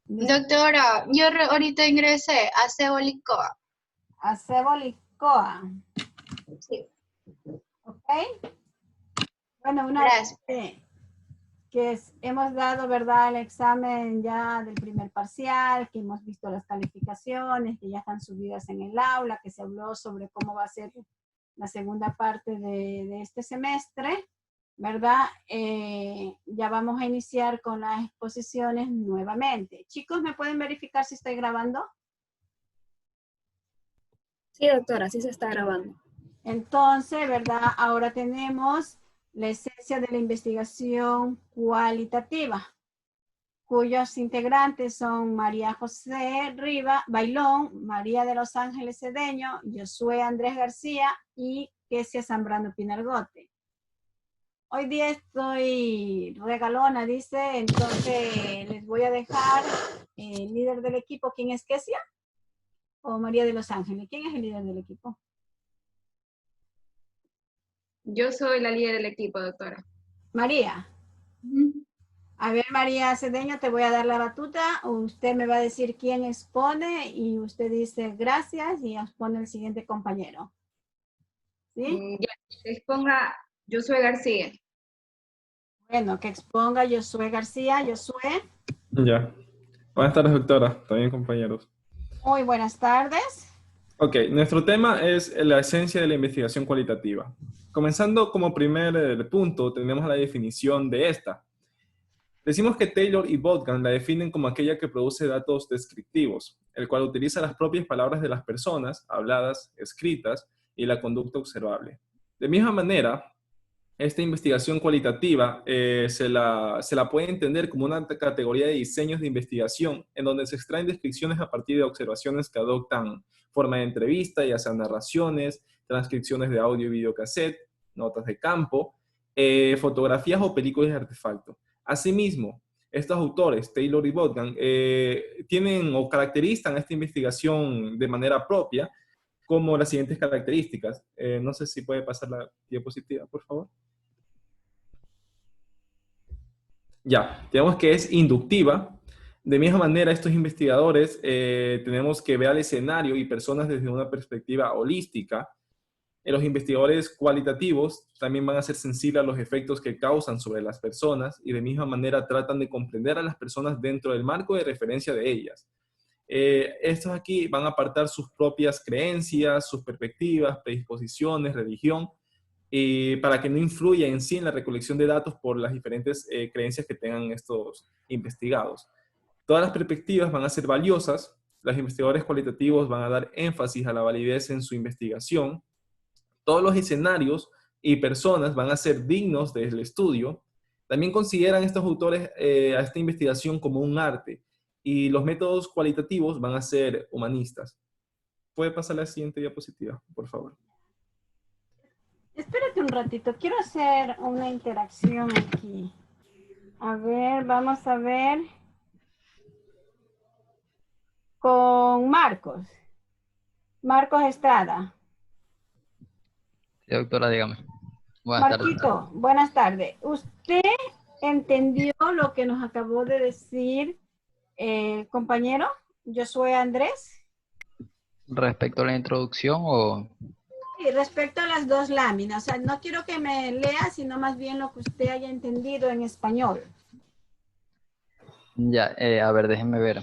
Doctora, yo ahorita ingresé a Cebolicoa. A Cebolicoa. Sí. ¿Ok? Bueno, una Gracias. vez hemos dado, ¿verdad?, el examen ya del primer parcial, que hemos visto las calificaciones, que ya están subidas en el aula, que se habló sobre cómo va a ser la segunda parte de este semestre, ¿verdad? Ya vamos a iniciar con las exposiciones nuevamente. Chicos, ¿me pueden verificar si estoy grabando? Sí, doctora, sí se está grabando. Entonces, ¿verdad? Ahora tenemos la esencia de la investigación cualitativa, cuyos integrantes son María José Riva Bailón, María de los Ángeles Cedeño, Josué Andrés García y Kesia Zambrano Pinargote. Hoy día estoy regalona, dice, entonces les voy a dejar el líder del equipo. ¿Quién es Kesia? ¿O María de los Ángeles? ¿Quién es el líder del equipo? Yo soy la líder del equipo, doctora. María. A ver, María Cedeño, te voy a dar la batuta. Usted me va a decir quién expone y usted dice gracias y expone el siguiente compañero. ¿Sí? Ya, exponga Josué García. Bueno, que exponga Josué García. Josué. Ya. Buenas tardes, doctora. También compañeros. Muy buenas tardes. Ok, nuestro tema es la esencia de la investigación cualitativa. Comenzando como primer punto, tenemos la definición de esta. Decimos que Taylor y Botgan la definen como aquella que produce datos descriptivos, el cual utiliza las propias palabras de las personas, habladas, escritas, y la conducta observable. De misma manera, esta investigación cualitativa se la puede entender como una categoría de diseños de investigación en donde se extraen descripciones a partir de observaciones que adoptan forma de entrevista, ya sean narraciones, transcripciones de audio y videocassette, notas de campo, fotografías o películas de artefacto. Asimismo, estos autores, Taylor y Botgan, tienen o caracterizan esta investigación de manera propia como las siguientes características. No sé si puede pasar la diapositiva, por favor. Ya, tenemos que es inductiva. De misma manera, estos investigadores tenemos que ver al escenario y personas desde una perspectiva holística. Los investigadores cualitativos también van a ser sensibles a los efectos que causan sobre las personas y de misma manera tratan de comprender a las personas dentro del marco de referencia de ellas. Estos aquí van a apartar sus propias creencias, sus perspectivas, predisposiciones, religión, para que no influya en sí en la recolección de datos por las diferentes creencias que tengan estos investigados. Todas las perspectivas van a ser valiosas, los investigadores cualitativos van a dar énfasis a la validez en su investigación, todos los escenarios y personas van a ser dignos del estudio. También consideran estos autores a esta investigación como un arte, y los métodos cualitativos van a ser humanistas. ¿Puede pasar la siguiente diapositiva, por favor? Espérate un ratito, quiero hacer una interacción aquí. A ver, vamos a ver con Marcos. Marcos Estrada. Sí, doctora, dígame. Buenas Marquito, tardes. buenas tardes. ¿Usted entendió lo que nos acabó de decir el compañero Josué Andrés? Respecto a la introducción o... Sí, respecto a las dos láminas, o sea, no quiero que me lea, sino más bien lo que usted haya entendido en español. Ya, a ver, déjenme ver,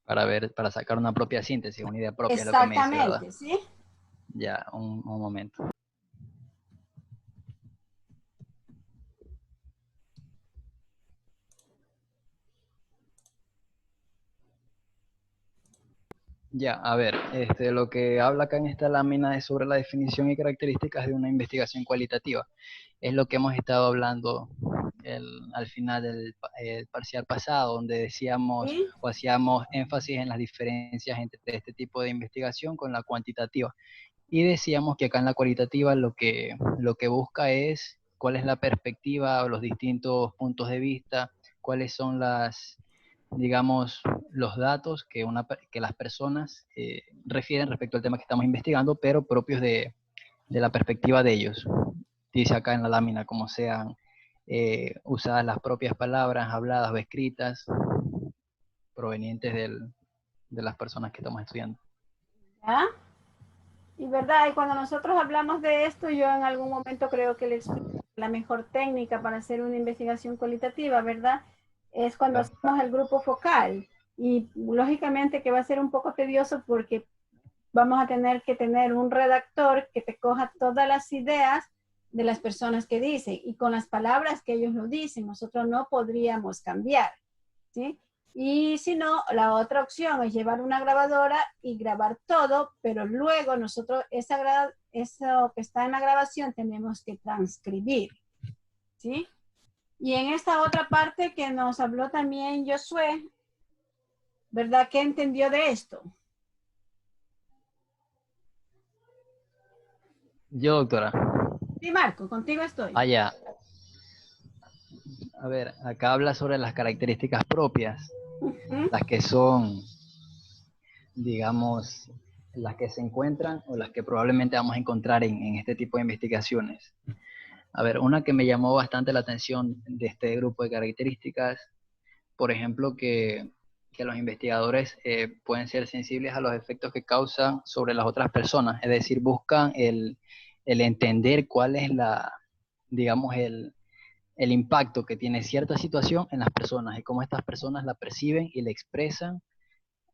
para sacar una propia síntesis, una idea propia, es lo que me dice, ¿verdad? Exactamente, ¿sí? Ya, un momento. Ya, a ver, lo que habla acá en esta lámina es sobre la definición y características de una investigación cualitativa. Es lo que hemos estado hablando al final del parcial pasado, donde decíamos ¿Sí? o hacíamos énfasis en las diferencias entre este tipo de investigación con la cuantitativa. Y decíamos que acá en la cualitativa lo que busca es cuál es la perspectiva o los distintos puntos de vista, cuáles son digamos, los datos que las personas refieren respecto al tema que estamos investigando, pero propios de la perspectiva de ellos. Dice acá en la lámina, como sean usadas las propias palabras habladas o escritas provenientes de las personas que estamos estudiando. ¿Ya? Y verdad, y cuando nosotros hablamos de esto, yo en algún momento creo que le explico la mejor técnica para hacer una investigación cualitativa, ¿verdad? Es cuando hacemos el grupo focal. Y lógicamente que va a ser un poco tedioso porque vamos a tener que tener un redactor que te coja todas las ideas de las personas que dicen y con las palabras que ellos lo dicen, nosotros no podríamos cambiar, ¿sí? Y si no, la otra opción es llevar una grabadora y grabar todo, pero luego nosotros eso que está en la grabación tenemos que transcribir, ¿sí? Y en esta otra parte que nos habló también Josué, ¿verdad? ¿Qué entendió de esto? Yo, doctora. Sí, Marco, contigo estoy. Vaya. A ver, acá habla sobre las características propias, las que son, digamos, las que se encuentran o las que probablemente vamos a encontrar en este tipo de investigaciones. A ver, una que me llamó bastante la atención de este grupo de características, por ejemplo, que los investigadores pueden ser sensibles a los efectos que causan sobre las otras personas, es decir, buscan el entender cuál es digamos, el impacto que tiene cierta situación en las personas y cómo estas personas la perciben y la expresan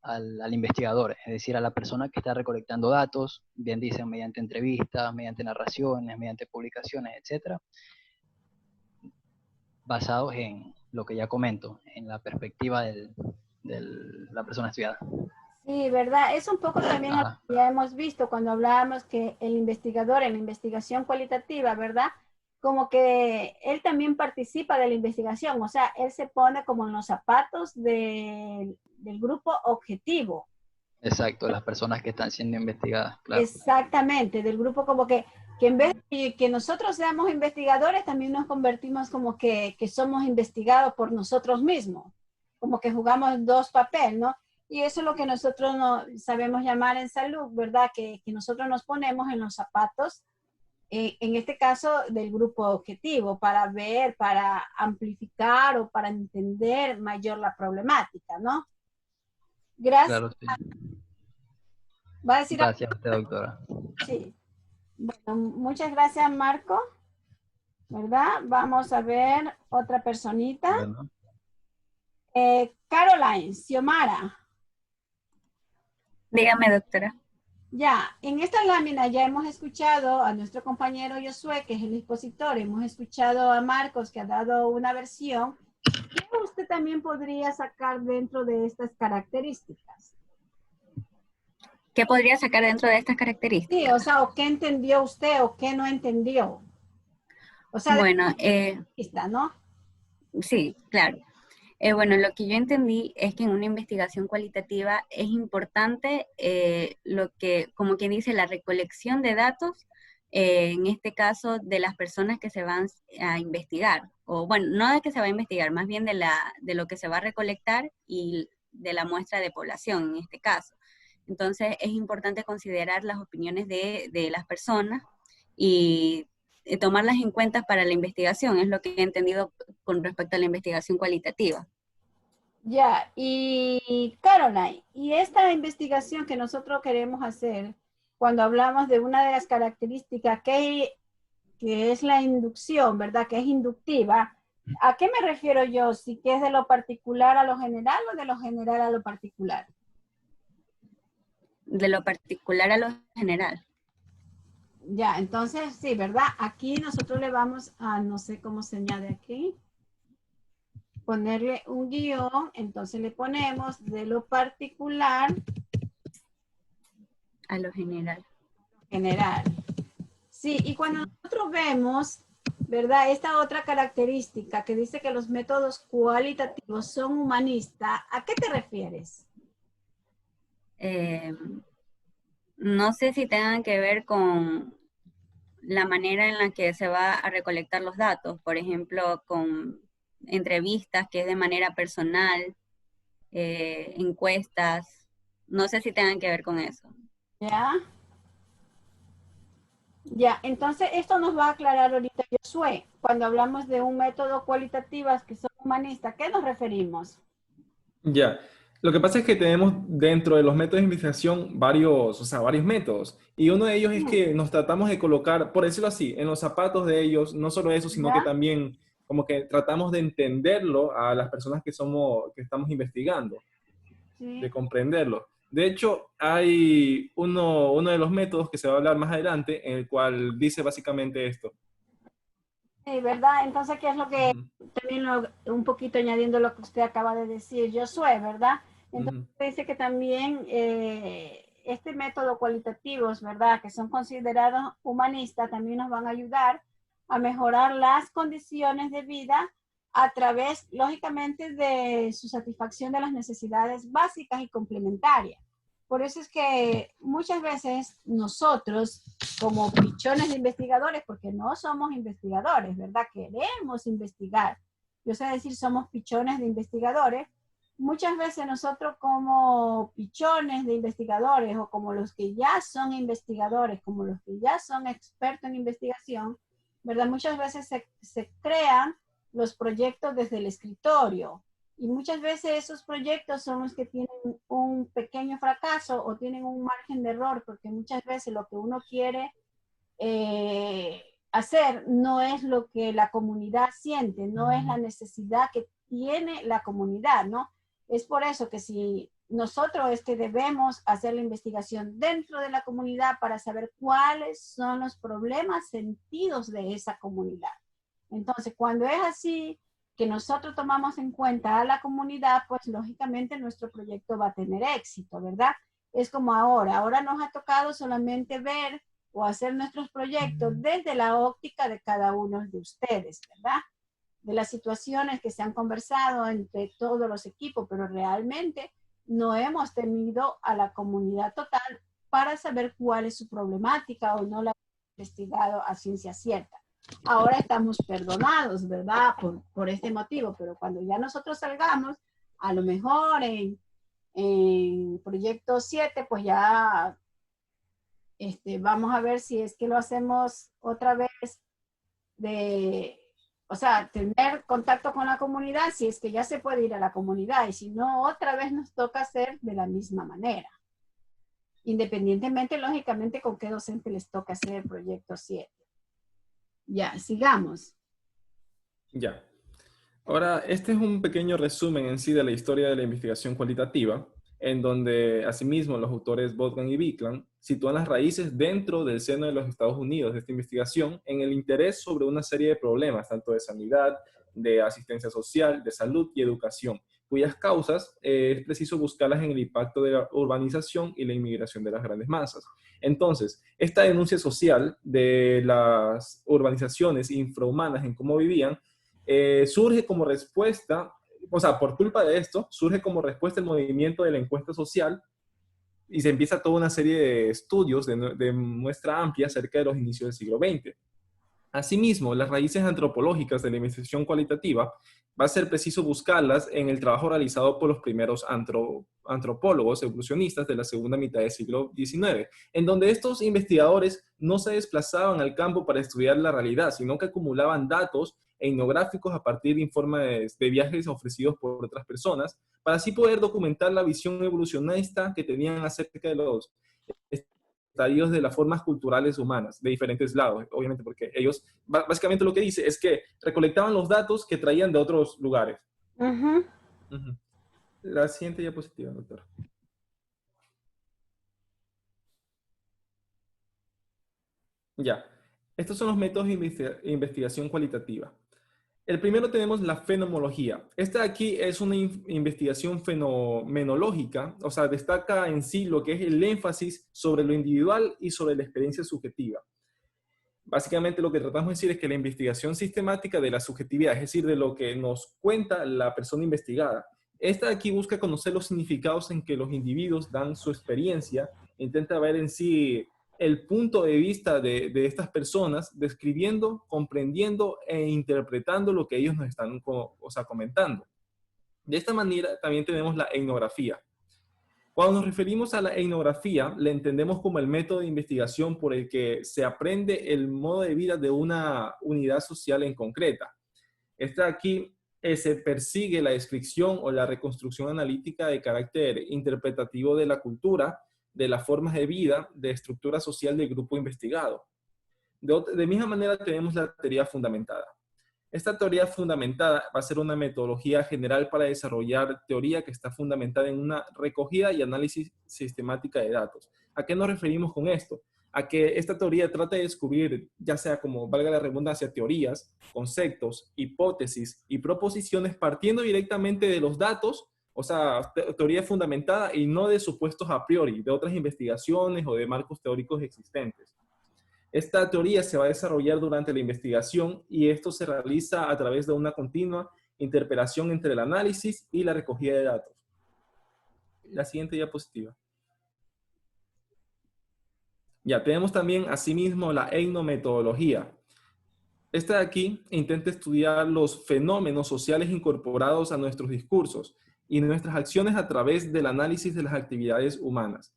al investigador, es decir, a la persona que está recolectando datos, bien dicen mediante entrevistas, mediante narraciones, mediante publicaciones, etcétera, basados en lo que ya comento, en la perspectiva de la persona estudiada. Sí, ¿verdad? Es un poco también lo que ya hemos visto cuando hablábamos que el investigador en la investigación cualitativa, ¿verdad? Como que él también participa de la investigación, o sea, él se pone como en los zapatos del grupo objetivo. Exacto, las personas que están siendo investigadas, claro. Exactamente, del grupo como que en vez de que nosotros seamos investigadores, también nos convertimos como que somos investigados por nosotros mismos, como que jugamos dos papeles, ¿no? Y eso es lo que nosotros no sabemos llamar en salud, ¿verdad? Que nosotros nos ponemos en los zapatos, en este caso del grupo objetivo, para ver, para amplificar o para entender mayor la problemática, ¿no? Gracias. Claro, sí. ¿Va a decir Gracias a usted, doctora. Sí. Bueno, muchas gracias, Marco. ¿Verdad? Vamos a ver otra personita. Bueno. Caroline, Xiomara. Dígame, doctora. Ya, en esta lámina ya hemos escuchado a nuestro compañero Josué, que es el expositor, hemos escuchado a Marcos, que ha dado una versión. ¿Qué usted también podría sacar dentro de estas características? ¿Qué podría sacar dentro de estas características? Sí, o sea, o qué entendió usted o qué no entendió. O sea, bueno, ¿no? Sí, claro. Bueno, lo que yo entendí es que en una investigación cualitativa es importante lo que, como quien dice, la recolección de datos, en este caso de las personas que se van a investigar, o bueno, no de que se va a investigar, más bien de lo que se va a recolectar y de la muestra de población en este caso. Entonces es importante considerar las opiniones de las personas y tomarlas en cuenta para la investigación, es lo que he entendido con respecto a la investigación cualitativa. Ya, y Caroline, y esta investigación que nosotros queremos hacer, cuando hablamos de una de las características que es la inducción, ¿verdad? Que es inductiva, ¿a qué me refiero yo? ¿Si que es de lo particular a lo general o de lo general a lo particular? De lo particular a lo general. Ya, entonces, sí, ¿verdad? Aquí nosotros le vamos a, no sé cómo se añade aquí, ponerle un guión, entonces le ponemos de lo particular a lo general. General. Sí, y cuando nosotros vemos, ¿verdad? Esta otra característica que dice que los métodos cualitativos son humanistas, ¿a qué te refieres? No sé si tengan que ver con la manera en la que se va a recolectar los datos, por ejemplo, con entrevistas que es de manera personal, encuestas, no sé si tengan que ver con eso. ¿Ya? Ya, entonces esto nos va a aclarar ahorita Josué. Cuando hablamos de un método cualitativo que son humanistas, ¿qué nos referimos? Ya. Lo que pasa es que tenemos dentro de los métodos de investigación varios, o sea, varios métodos. Y uno de ellos es que nos tratamos de colocar, por decirlo así, en los zapatos de ellos, no solo eso, sino que ¿Ya? también como que tratamos de entenderlo a las personas que estamos investigando, de Sí. comprenderlo. De hecho, hay uno de los métodos que se va a hablar más adelante, en el cual dice básicamente esto. Sí, ¿verdad? Entonces, ¿qué es lo que Ujú, también un poquito añadiendo lo que usted acaba de decir, Josué, ¿verdad? Entonces, ujú. dice que también este método cualitativos, ¿verdad? Que son considerados humanistas, también nos van a ayudar a mejorar las condiciones de vida a través, lógicamente, de su satisfacción de las necesidades básicas y complementarias. Por eso es que muchas veces nosotros, como pichones de investigadores, porque no somos investigadores, ¿verdad? Queremos investigar. Yo sé decir, somos pichones de investigadores. Muchas veces nosotros como pichones de investigadores o como los que ya son investigadores, como los que ya son expertos en investigación, ¿verdad? Muchas veces se crean los proyectos desde el escritorio y muchas veces esos proyectos son los que tienen un pequeño fracaso o tienen un margen de error, porque muchas veces lo que uno quiere hacer no es lo que la comunidad siente, no es la necesidad que tiene la comunidad, ¿no? Es por eso que si nosotros es que debemos hacer la investigación dentro de la comunidad para saber cuáles son los problemas sentidos de esa comunidad. Entonces, cuando es así, que nosotros tomamos en cuenta a la comunidad, pues lógicamente nuestro proyecto va a tener éxito, ¿verdad? Es como ahora nos ha tocado solamente ver o hacer nuestros proyectos desde la óptica de cada uno de ustedes, ¿verdad? De las situaciones que se han conversado entre todos los equipos, pero realmente no hemos tenido a la comunidad total para saber cuál es su problemática o no la hemos investigado a ciencia cierta. Ahora estamos perdonados, ¿verdad? Por este motivo, pero cuando ya nosotros salgamos, a lo mejor en proyecto 7, pues ya vamos a ver si es que lo hacemos otra vez de, o sea, tener contacto con la comunidad, si es que ya se puede ir a la comunidad, y si no, otra vez nos toca hacer de la misma manera. Independientemente, lógicamente, con qué docente les toca hacer el proyecto 7. Ya, sigamos. Ya. Ahora, este es un pequeño resumen en sí de la historia de la investigación cualitativa, en donde asimismo los autores Botman y Bikland sitúan las raíces dentro del seno de los Estados Unidos de esta investigación en el interés sobre una serie de problemas, tanto de sanidad, de asistencia social, de salud y educación, cuyas causas es preciso buscarlas en el impacto de la urbanización y la inmigración de las grandes masas. Entonces, esta denuncia social de las urbanizaciones infrahumanas en cómo vivían surge como respuesta, o sea, por culpa de esto, surge como respuesta el movimiento de la encuesta social y se empieza toda una serie de estudios de muestra amplia acerca de los inicios del siglo XX. Asimismo, las raíces antropológicas de la investigación cualitativa va a ser preciso buscarlas en el trabajo realizado por los primeros antropólogos evolucionistas de la segunda mitad del siglo XIX, en donde estos investigadores no se desplazaban al campo para estudiar la realidad, sino que acumulaban datos etnográficos a partir de informes de viajes ofrecidos por otras personas, para así poder documentar la visión evolucionista que tenían acerca de los estadios de las formas culturales humanas de diferentes lados, obviamente, porque ellos, básicamente lo que dice es que recolectaban los datos que traían de otros lugares. Uh-huh. Uh-huh. La siguiente diapositiva, doctor. Ya, estos son los métodos de investigación cualitativa. El primero tenemos la fenomenología. Esta de aquí es una investigación fenomenológica, o sea, destaca en sí lo que es el énfasis sobre lo individual y sobre la experiencia subjetiva. Básicamente lo que tratamos de decir es que la investigación sistemática de la subjetividad, es decir, de lo que nos cuenta la persona investigada, esta de aquí busca conocer los significados en que los individuos dan su experiencia, intenta ver en sí el punto de vista de estas personas, describiendo, comprendiendo e interpretando lo que ellos nos están comentando. De esta manera también tenemos la etnografía. Cuando nos referimos a la etnografía, la entendemos como el método de investigación por el que se aprende el modo de vida de una unidad social en concreta. Esta aquí se persigue la descripción o la reconstrucción analítica de carácter interpretativo de la cultura, de las formas de vida, de estructura social del grupo investigado. De misma manera tenemos la teoría fundamentada. Esta teoría fundamentada va a ser una metodología general para desarrollar teoría que está fundamentada en una recogida y análisis sistemática de datos. ¿A qué nos referimos con esto? A que esta teoría trata de descubrir, ya sea como valga la redundancia, teorías, conceptos, hipótesis y proposiciones partiendo directamente de los datos, o sea, teoría fundamentada y no de supuestos a priori, de otras investigaciones o de marcos teóricos existentes. Esta teoría se va a desarrollar durante la investigación y esto se realiza a través de una continua interpelación entre el análisis y la recogida de datos. La siguiente diapositiva. Ya, tenemos también asimismo la etnometodología. Esta de aquí intenta estudiar los fenómenos sociales incorporados a nuestros discursos y nuestras acciones a través del análisis de las actividades humanas.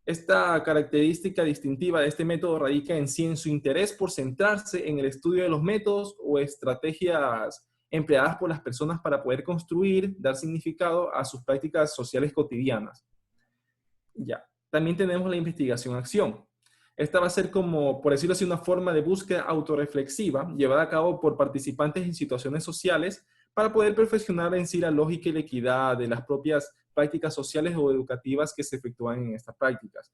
Esta característica distintiva de este método radica en sí en su interés por centrarse en el estudio de los métodos o estrategias empleadas por las personas para poder construir, dar significado a sus prácticas sociales cotidianas. Ya, también tenemos la investigación-acción. Esta va a ser como, por decirlo así, una forma de búsqueda autorreflexiva llevada a cabo por participantes en situaciones sociales para poder perfeccionar en sí la lógica y la equidad de las propias prácticas sociales o educativas que se efectúan en estas prácticas.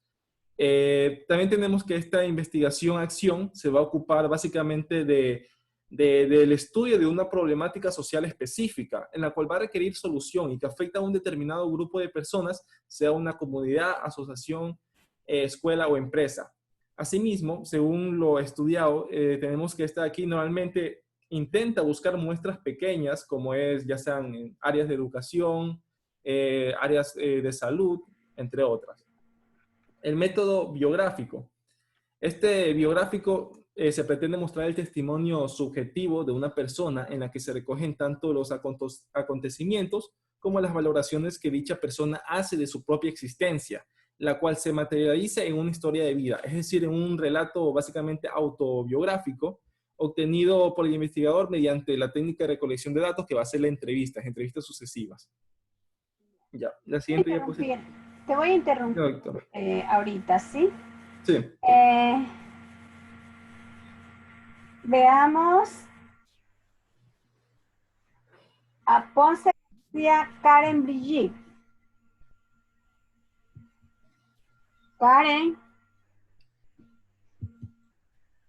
También tenemos que esta investigación-acción se va a ocupar básicamente del estudio de una problemática social específica en la cual va a requerir solución y que afecta a un determinado grupo de personas, sea una comunidad, asociación, escuela o empresa. Asimismo, según lo estudiado, tenemos que esta aquí normalmente intenta buscar muestras pequeñas, como es ya sean en áreas de educación, áreas de salud, entre otras. El método biográfico. Este biográfico se pretende mostrar el testimonio subjetivo de una persona en la que se recogen tanto los acontecimientos como las valoraciones que dicha persona hace de su propia existencia, la cual se materializa en una historia de vida, es decir, en un relato básicamente autobiográfico, obtenido por el investigador mediante la técnica de recolección de datos que va a ser la entrevistas sucesivas. Ya, la siguiente diapositiva. Te voy a interrumpir ahorita, ¿sí? Sí. Veamos a Ponce García Karen Brigitte. Karen.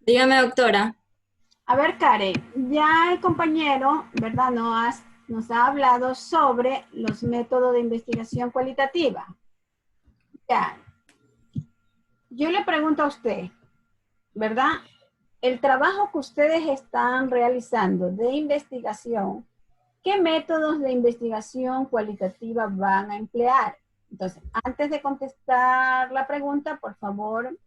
Dígame, doctora. A ver, Karen, ya el compañero, ¿verdad? Nos ha hablado sobre los métodos de investigación cualitativa. Ya. Yo le pregunto a usted, ¿verdad? El trabajo que ustedes están realizando de investigación, ¿qué métodos de investigación cualitativa van a emplear? Entonces, antes de contestar la pregunta, por favor,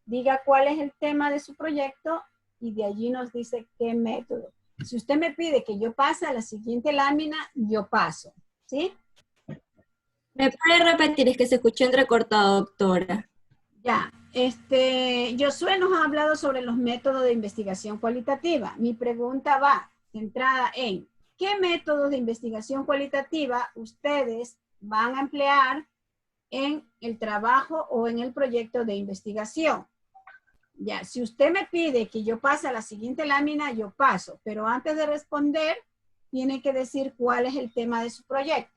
diga cuál es el tema de su proyecto y de allí nos dice qué método. Si usted me pide que yo pase a la siguiente lámina, yo paso, ¿sí? ¿Me puede repetir? Es que se escuchó entrecortado, doctora. Ya, Josué nos ha hablado sobre los métodos de investigación cualitativa. Mi pregunta va centrada en ¿qué métodos de investigación cualitativa ustedes van a emplear en el trabajo o en el proyecto de investigación? Ya, si usted me pide que yo pase a la siguiente lámina, yo paso, pero antes de responder, tiene que decir cuál es el tema de su proyecto.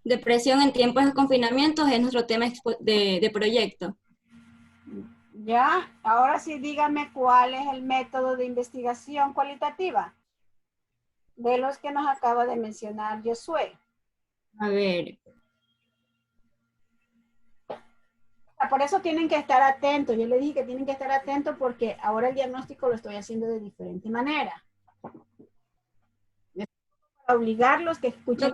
Depresión en tiempos de confinamiento es nuestro tema de proyecto. Ya, ahora sí dígame cuál es el método de investigación cualitativa de los que nos acaba de mencionar Josué. A ver. Por eso tienen que estar atentos. Yo le dije que tienen que estar atentos porque ahora el diagnóstico lo estoy haciendo de diferente manera. Para obligarlos que escuchen.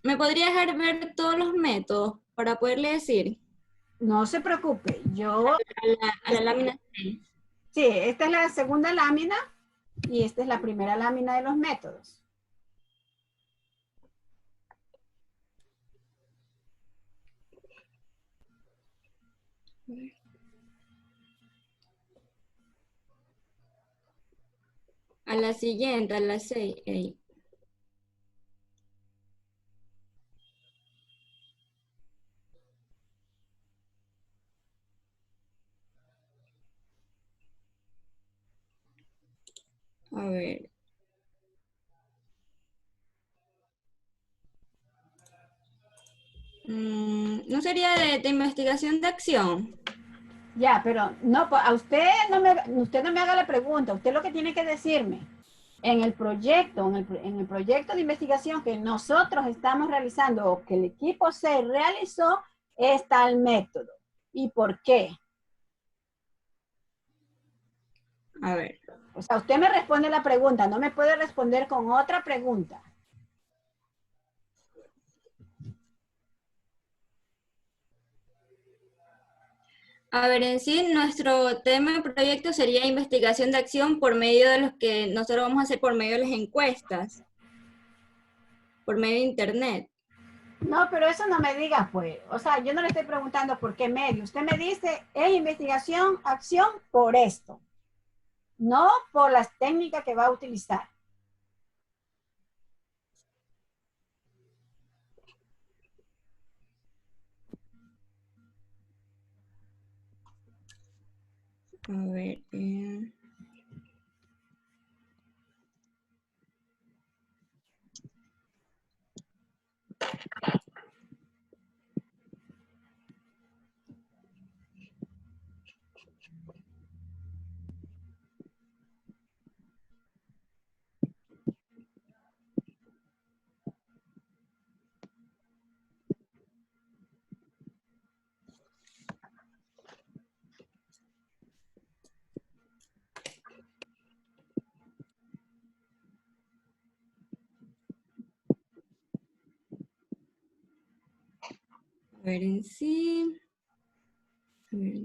¿Me podría dejar ver todos los métodos para poderle decir No se preocupe, yo, a la lámina 6? sí, esta es la segunda lámina y esta es la primera lámina de los métodos. A la siguiente, a la 6. A ver. ¿No sería de investigación de acción? Ya, pero no, a usted no me haga la pregunta, usted lo que tiene que decirme, en el proyecto, en el proyecto de investigación que nosotros estamos realizando o que el equipo C realizó, está el método. ¿Y por qué? A ver. O sea, usted me responde la pregunta, no me puede responder con otra pregunta. A ver, en sí, nuestro tema de proyecto sería investigación de acción por medio de los que nosotros vamos a hacer por medio de las encuestas, por medio de internet. No, pero eso no me diga, pues. O sea, yo no le estoy preguntando por qué medio. Usted me dice, es investigación, acción, por esto. No por las técnicas que va a utilizar. A ver. A ver, en sí. A ver.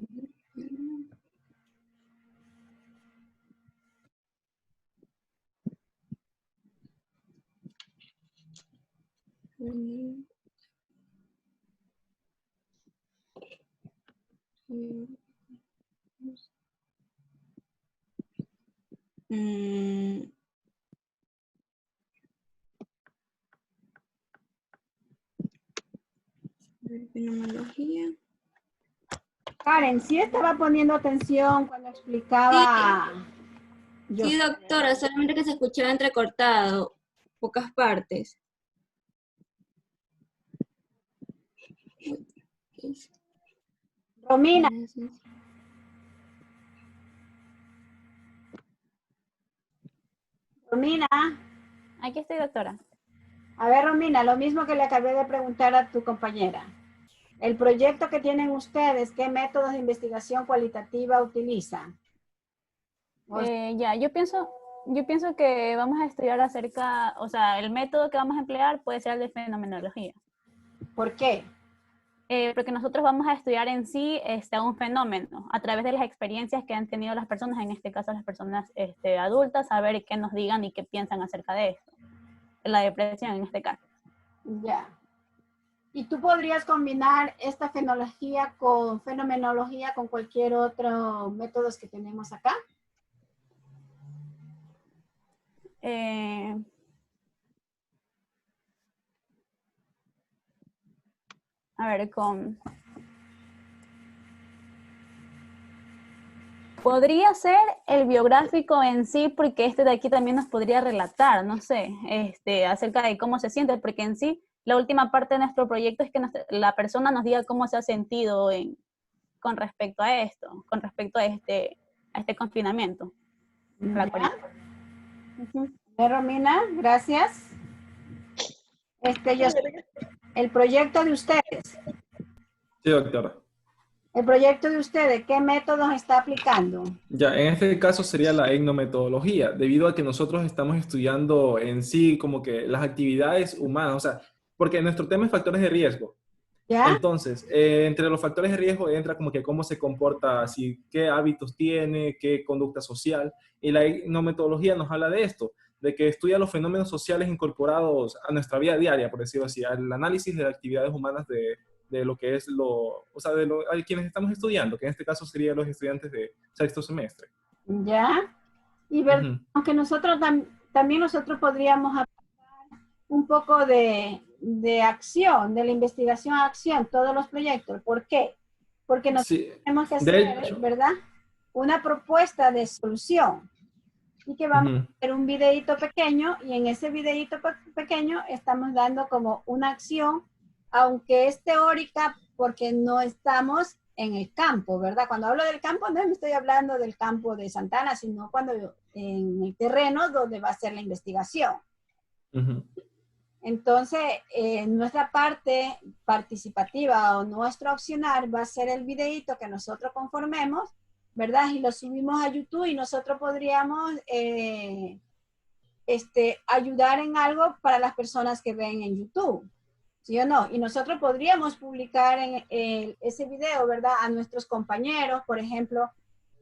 Fenomenología. Karen, sí estaba poniendo atención cuando explicaba. Sí, doctora, solamente que se escuchaba entrecortado, pocas partes. Romina, Romina. Aquí estoy, doctora. A ver, Romina, lo mismo que le acabé de preguntar a tu compañera. El proyecto que tienen ustedes, ¿qué métodos de investigación cualitativa utilizan? Ya, yo pienso que vamos a estudiar acerca, o sea, el método que vamos a emplear puede ser el de fenomenología. ¿Por qué? Porque nosotros vamos a estudiar en sí un fenómeno a través de las experiencias que han tenido las personas, en este caso las personas adultas, a ver qué nos digan y qué piensan acerca de esto. La depresión en este caso. Ya. ¿Y tú podrías combinar esta fenomenología con cualquier otro método que tenemos acá? A ver, podría ser el biográfico en sí, porque este de aquí también nos podría relatar, no sé, acerca de cómo se siente, porque en sí, la última parte de nuestro proyecto es que la persona nos diga cómo se ha sentido con respecto a esto, con respecto a este confinamiento. Romina, gracias. El proyecto de ustedes. Sí, doctora. El proyecto de ustedes, ¿qué métodos está aplicando? Ya, en este caso sería la etnometodología, debido a que nosotros estamos estudiando en sí como que las actividades humanas, o sea, porque nuestro tema es factores de riesgo. ¿Ya? Entonces, entre los factores de riesgo entra como que cómo se comporta, así, qué hábitos tiene, qué conducta social. Y la etnometodología nos habla de esto, de que estudia los fenómenos sociales incorporados a nuestra vida diaria, por decirlo así, al análisis de las actividades humanas de lo que es o sea, a quienes estamos estudiando, que en este caso serían los estudiantes de sexto semestre. ¿Ya? Y ver, Ujú. aunque nosotros también nosotros podríamos aplicar un poco de acción, de la investigación a acción, todos los proyectos. ¿Por qué? Porque nosotros Sí, tenemos que de hacer, hecho. ¿verdad? Una propuesta de solución. Y que vamos Ujú. a hacer un videíto pequeño, y en ese videíto pequeño estamos dando como una acción, aunque es teórica, porque no estamos en el campo, ¿verdad? Cuando hablo del campo, no me estoy hablando del campo de Santana, sino cuando en el terreno donde va a ser la investigación. Ujú. Entonces, nuestra parte participativa o nuestro opcional va a ser el videíto que nosotros conformemos, ¿verdad? Y lo subimos a YouTube, y nosotros podríamos ayudar en algo para las personas que ven en YouTube, ¿sí o no? Y nosotros podríamos publicar ese video, ¿verdad? A nuestros compañeros, por ejemplo,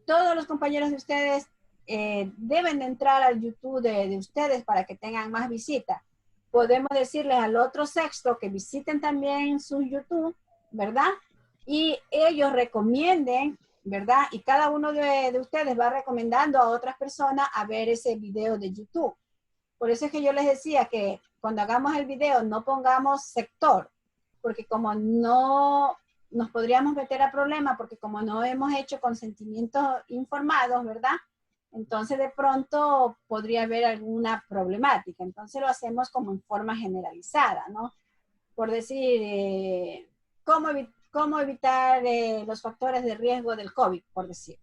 todos los compañeros de ustedes deben de entrar al YouTube de ustedes para que tengan más visitas. Podemos decirles al otro sexto que visiten también su YouTube, ¿verdad? Y ellos recomienden, ¿verdad? Y cada uno de ustedes va recomendando a otras personas a ver ese video de YouTube. Por eso es que yo les decía que cuando hagamos el video no pongamos sector, porque como no nos podríamos meter a problemas, porque como no hemos hecho consentimientos informados, ¿verdad? Entonces de pronto podría haber alguna problemática. Entonces lo hacemos como en forma generalizada, ¿no? Por decir, cómo evitar los factores de riesgo del COVID, por decir.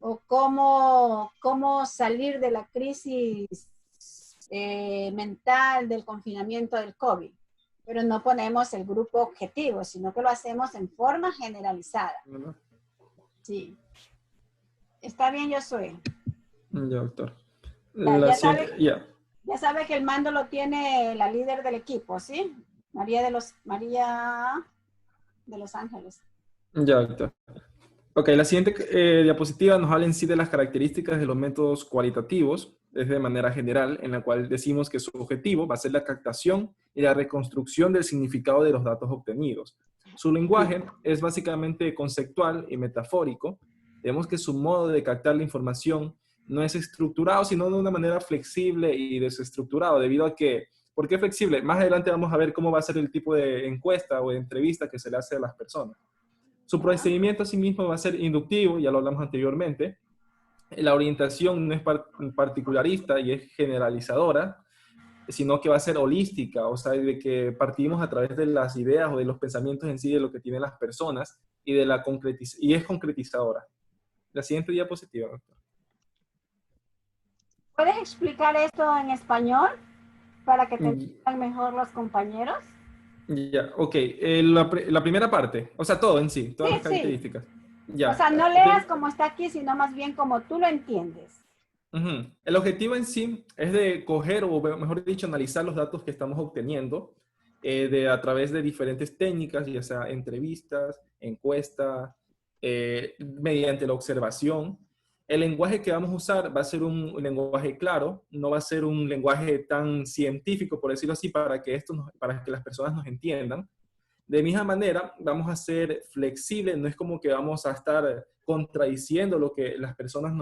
O cómo salir de la crisis mental del confinamiento del COVID. Pero no ponemos el grupo objetivo, sino que lo hacemos en forma generalizada. Sí. Está bien, Josué. Ya, doctor. Ya Ya. sabe que el mando lo tiene la líder del equipo, ¿sí? María de los Ángeles. Ya, doctor. Ok, la siguiente diapositiva nos habla en sí de las características de los métodos cualitativos, es de manera general, en la cual decimos que su objetivo va a ser la captación y la reconstrucción del significado de los datos obtenidos. Su lenguaje es básicamente conceptual y metafórico. Vemos que su modo de captar la información no es estructurado, sino de una manera flexible y desestructurado, debido a que, ¿por qué flexible? Más adelante vamos a ver cómo va a ser el tipo de encuesta o de entrevista que se le hace a las personas. Su procedimiento asimismo va a ser inductivo, ya lo hablamos anteriormente. La orientación no es particularista y es generalizadora, sino que va a ser holística, o sea, de que partimos a través de las ideas o de los pensamientos en sí de lo que tienen las personas y, y es concretizadora. La siguiente diapositiva, doctor. ¿Puedes explicar esto en español para que te entiendan mejor los compañeros? Ya, ok. La primera parte, o sea, todo en sí, todas las Sí. características. Ya. O sea, no leas como está aquí, sino más bien como tú lo entiendes. El objetivo en sí es de coger, o mejor dicho, analizar los datos que estamos obteniendo a través de diferentes técnicas, ya sea entrevistas, encuestas, mediante la observación. El lenguaje que vamos a usar va a ser un lenguaje claro, no va a ser un lenguaje tan científico, por decirlo así, para que las personas nos entiendan. De misma manera, vamos a ser flexibles, no es como que vamos a estar contradiciendo lo que las personas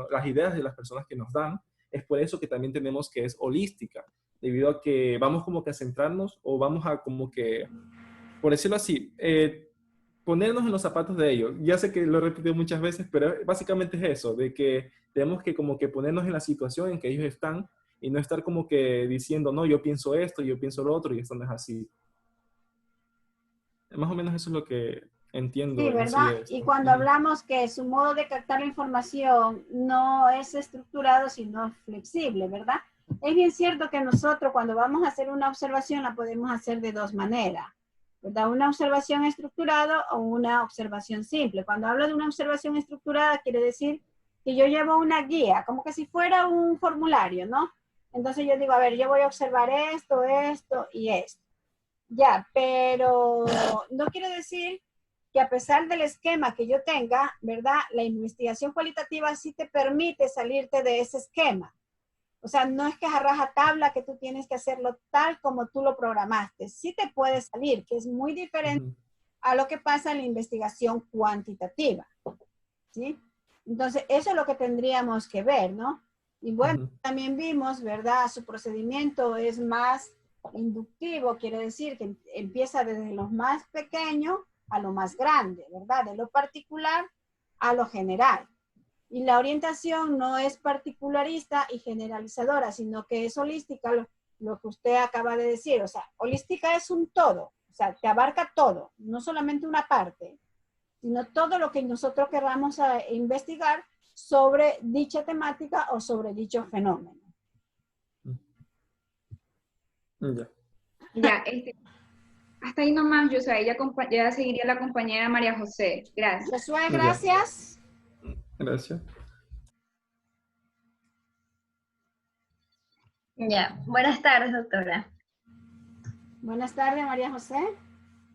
las ideas de las personas que nos dan. Es por eso que también tenemos que es holística, debido a que vamos como que a centrarnos o vamos a como que, por decirlo así, ponernos en los zapatos de ellos. Ya sé que lo he repetido muchas veces, pero básicamente es eso, de que tenemos que como que ponernos en la situación en que ellos están y no estar como que diciendo, no, yo pienso esto, yo pienso lo otro, y esto no es así. Más o menos eso es lo que entiendo. Sí, ¿verdad? Y cuando hablamos que su modo de captar la información no es estructurado, sino flexible, ¿verdad? Es bien cierto que nosotros cuando vamos a hacer una observación la podemos hacer de dos maneras, ¿verdad? Una observación estructurada o una observación simple. Cuando hablo de una observación estructurada quiere decir que yo llevo una guía, como que si fuera un formulario, ¿no? Entonces yo digo, a ver, yo voy a observar esto, esto y esto. Ya, pero no quiere decir que a pesar del esquema que yo tenga, ¿verdad? La investigación cualitativa sí te permite salirte de ese esquema. O sea, no es que es a rajatabla que tú tienes que hacerlo tal como tú lo programaste. Sí te puede salir, que es muy diferente a lo que pasa en la investigación cuantitativa. ¿Sí? Entonces, eso es lo que tendríamos que ver, ¿no? Y bueno, también vimos, ¿verdad? Su procedimiento es más inductivo, quiere decir que empieza desde lo más pequeño a lo más grande, ¿verdad? De lo particular a lo general. Y la orientación no es particularista y generalizadora, sino que es holística, lo que usted acaba de decir. O sea, holística es un todo, o sea, te abarca todo, no solamente una parte, sino todo lo que nosotros queramos investigar sobre dicha temática o sobre dicho fenómeno. Ya. Ya, hasta ahí nomás, Josué, ya seguiría la compañera María José. Gracias. Josué, gracias. Gracias. Ya, buenas tardes, doctora. Buenas tardes, María José.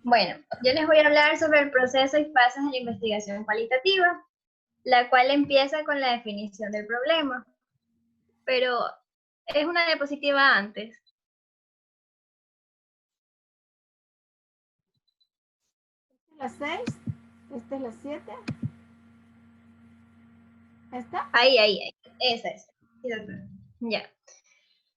Bueno, yo les voy a hablar sobre el proceso y fases de la investigación cualitativa, la cual empieza con la definición del problema. Pero es una diapositiva antes. ¿Esta es la 6? ¿Esta es la 7? ¿Esta? Ahí. Esa es. Sí, doctora. Ya.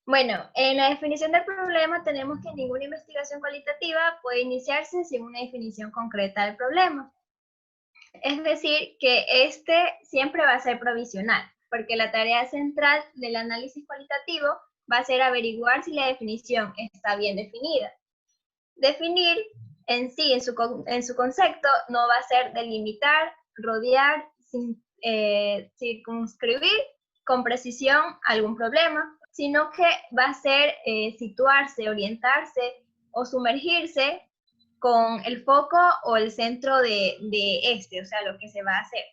Bueno, en la definición del problema tenemos que ninguna investigación cualitativa puede iniciarse sin una definición concreta del problema. Es decir, que este siempre va a ser provisional, porque la tarea central del análisis cualitativo va a ser averiguar si la definición está bien definida. Definir en sí, en su concepto, no va a ser delimitar, rodear, circunscribir con precisión algún problema, sino que va a ser situarse, orientarse o sumergirse con el foco o el centro de o sea, lo que se va a hacer.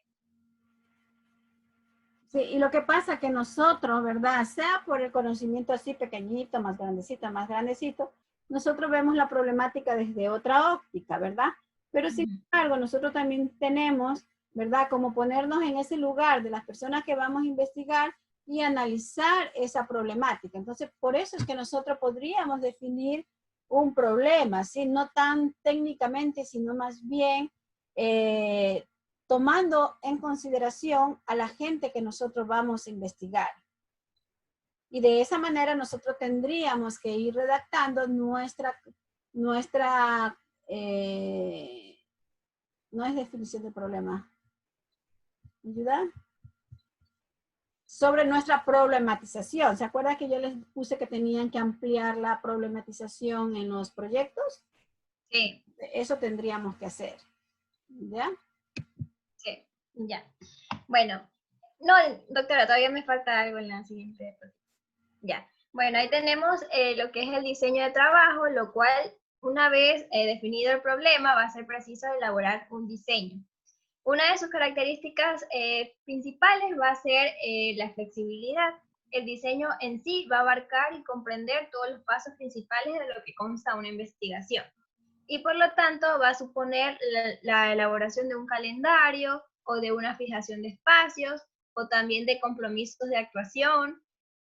Sí, y lo que pasa es que nosotros, ¿verdad? Sea por el conocimiento así pequeñito, más grandecito, nosotros vemos la problemática desde otra óptica, ¿verdad? Pero sin embargo, nosotros también tenemos, ¿verdad? Como ponernos en ese lugar de las personas que vamos a investigar y analizar esa problemática. Entonces, por eso es que nosotros podríamos definir un problema, ¿sí? No tan técnicamente, sino más bien tomando en consideración a la gente que nosotros vamos a investigar. Y de esa manera nosotros tendríamos que ir redactando no es definición de problema. ¿Me ayuda? Sobre nuestra problematización. ¿Se acuerdan que yo les puse que tenían que ampliar la problematización en los proyectos? Sí. Eso tendríamos que hacer. ¿Ya? Sí, ya. Bueno, no, doctora, todavía me falta algo en la siguiente. Ya. Bueno, ahí tenemos lo que es el diseño de trabajo, lo cual, una vez definido el problema, va a ser preciso elaborar un diseño. Una de sus características principales va a ser la flexibilidad. El diseño en sí va a abarcar y comprender todos los pasos principales de lo que consta una investigación. Y por lo tanto va a suponer la elaboración de un calendario o de una fijación de espacios o también de compromisos de actuación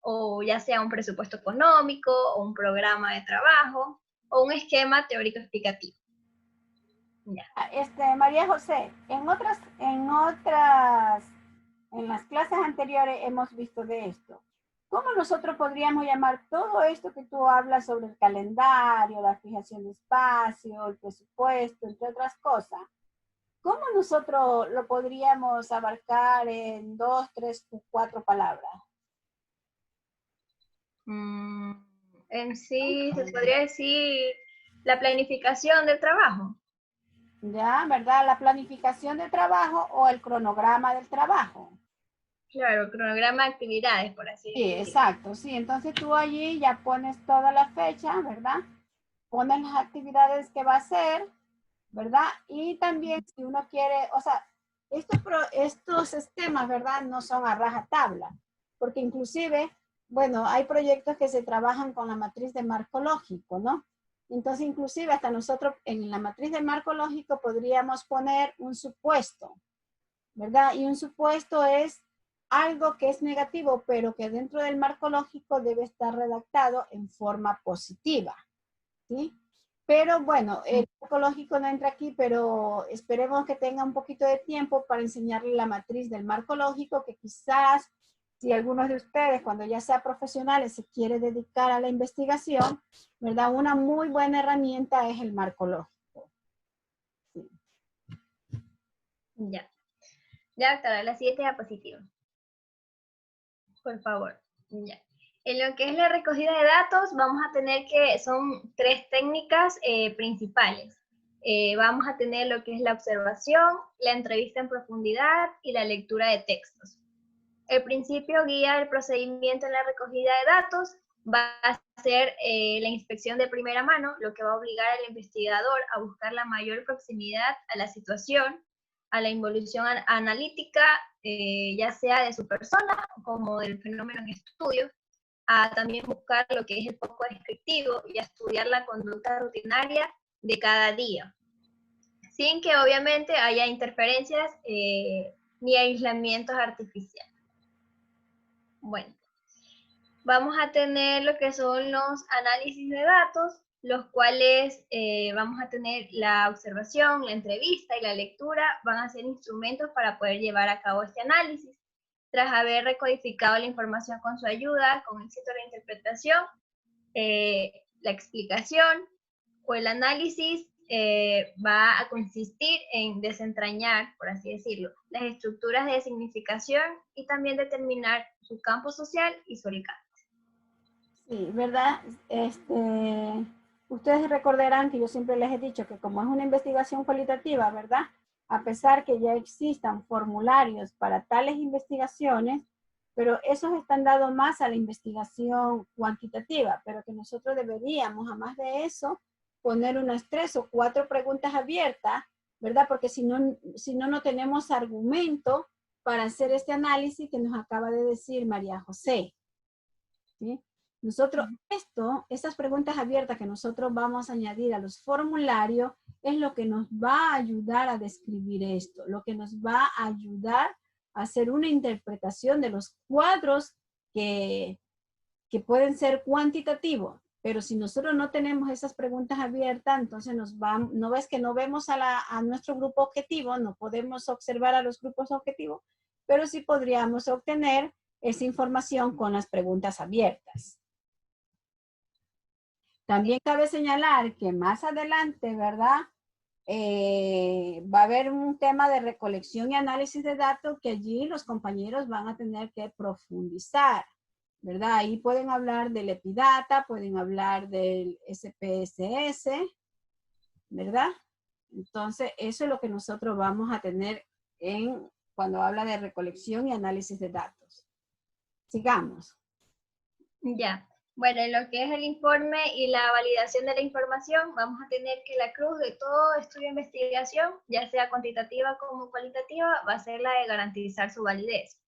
o ya sea un presupuesto económico o un programa de trabajo o un esquema teórico explicativo. Ya. María José, en las clases anteriores hemos visto de esto. ¿Cómo nosotros podríamos llamar todo esto que tú hablas sobre el calendario, la fijación de espacio, el presupuesto, entre otras cosas? ¿Cómo nosotros lo podríamos abarcar en 2, 3, 4 palabras? En sí, se podría decir la planificación del trabajo. Ya, ¿verdad? La planificación del trabajo o el cronograma del trabajo. Claro, cronograma de actividades, por así decirlo. Sí, exacto, sí. Entonces tú allí ya pones toda la fecha, ¿verdad? Pones las actividades que va a hacer, ¿verdad? Y también si uno quiere, o sea, estos esquemas, ¿verdad? No son a rajatabla, porque inclusive, bueno, hay proyectos que se trabajan con la matriz de marco lógico, ¿no? Entonces, inclusive hasta nosotros en la matriz del marco lógico podríamos poner un supuesto, ¿verdad? Y un supuesto es algo que es negativo, pero que dentro del marco lógico debe estar redactado en forma positiva, ¿sí? Pero bueno, el marco lógico no entra aquí, pero esperemos que tenga un poquito de tiempo para enseñarle la matriz del marco lógico, que quizás si algunos de ustedes, cuando ya sea profesionales, se quiere dedicar a la investigación, ¿verdad? Una muy buena herramienta es el marco lógico. Sí. Ya. Ya, doctora, la siguiente diapositiva. Por favor. Ya. En lo que es la recogida de datos, vamos a tener que, son 3 técnicas principales. Vamos a tener lo que es la observación, la entrevista en profundidad y la lectura de textos. El principio guía el procedimiento en la recogida de datos va a ser la inspección de primera mano, lo que va a obligar al investigador a buscar la mayor proximidad a la situación, a la involución analítica, ya sea de su persona como del fenómeno en estudio, a también buscar lo que es el foco descriptivo y a estudiar la conducta rutinaria de cada día, sin que obviamente haya interferencias ni aislamientos artificiales. Bueno, vamos a tener lo que son los análisis de datos, los cuales vamos a tener la observación, la entrevista y la lectura, van a ser instrumentos para poder llevar a cabo este análisis. Tras haber recodificado la información con su ayuda, con éxito la interpretación, la explicación o el análisis va a consistir en desentrañar, por así decirlo, las estructuras de significación y también determinar su campo social y su alcance. Sí, ¿verdad? Ustedes recordarán que yo siempre les he dicho que como es una investigación cualitativa, ¿verdad? A pesar que ya existan formularios para tales investigaciones, pero esos están dados más a la investigación cuantitativa, pero que nosotros deberíamos, además de eso, poner unas 3 o 4 preguntas abiertas, ¿verdad? Porque si no, no tenemos argumento para hacer este análisis que nos acaba de decir María José, ¿sí? Nosotros, estas preguntas abiertas que nosotros vamos a añadir a los formularios es lo que nos va a ayudar a describir esto, lo que nos va a ayudar a hacer una interpretación de los cuadros que pueden ser cuantitativos. Pero si nosotros no tenemos esas preguntas abiertas, entonces no ves que no vemos a nuestro grupo objetivo, no podemos observar a los grupos objetivos, pero sí podríamos obtener esa información con las preguntas abiertas. También cabe señalar que más adelante, ¿verdad? Va a haber un tema de recolección y análisis de datos que allí los compañeros van a tener que profundizar, ¿verdad? Ahí pueden hablar del Epidata, pueden hablar del SPSS, ¿verdad? Entonces, eso es lo que nosotros vamos a tener cuando habla de recolección y análisis de datos. Sigamos. Ya. Bueno, en lo que es el informe y la validación de la información, vamos a tener que la cruz de todo estudio de investigación, ya sea cuantitativa como cualitativa, va a ser la de garantizar su validez.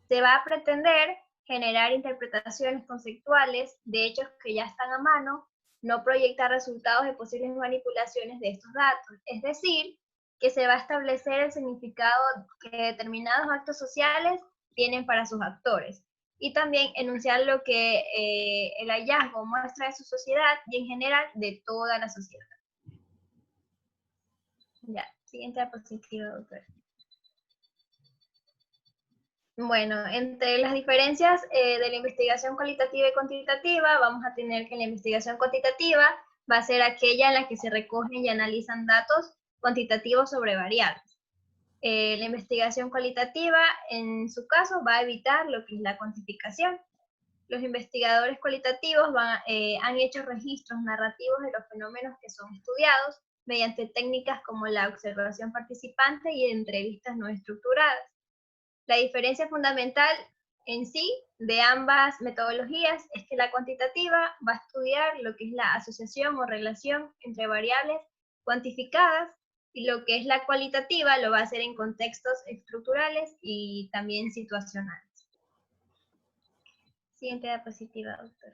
Se va a pretender generar interpretaciones conceptuales de hechos que ya están a mano, no proyectar resultados de posibles manipulaciones de estos datos. Es decir, que se va a establecer el significado que determinados actos sociales tienen para sus actores. Y también enunciar lo que el hallazgo muestra de su sociedad y en general de toda la sociedad. Ya, siguiente diapositiva, doctor. Bueno, entre las diferencias de la investigación cualitativa y cuantitativa, vamos a tener que la investigación cuantitativa va a ser aquella en la que se recogen y analizan datos cuantitativos sobre variables. La investigación cualitativa, en su caso, va a evitar lo que es la cuantificación. Los investigadores cualitativos han hecho registros narrativos de los fenómenos que son estudiados mediante técnicas como la observación participante y entrevistas no estructuradas. La diferencia fundamental en sí de ambas metodologías es que la cuantitativa va a estudiar lo que es la asociación o relación entre variables cuantificadas y lo que es la cualitativa lo va a hacer en contextos estructurales y también situacionales. Siguiente diapositiva, doctor.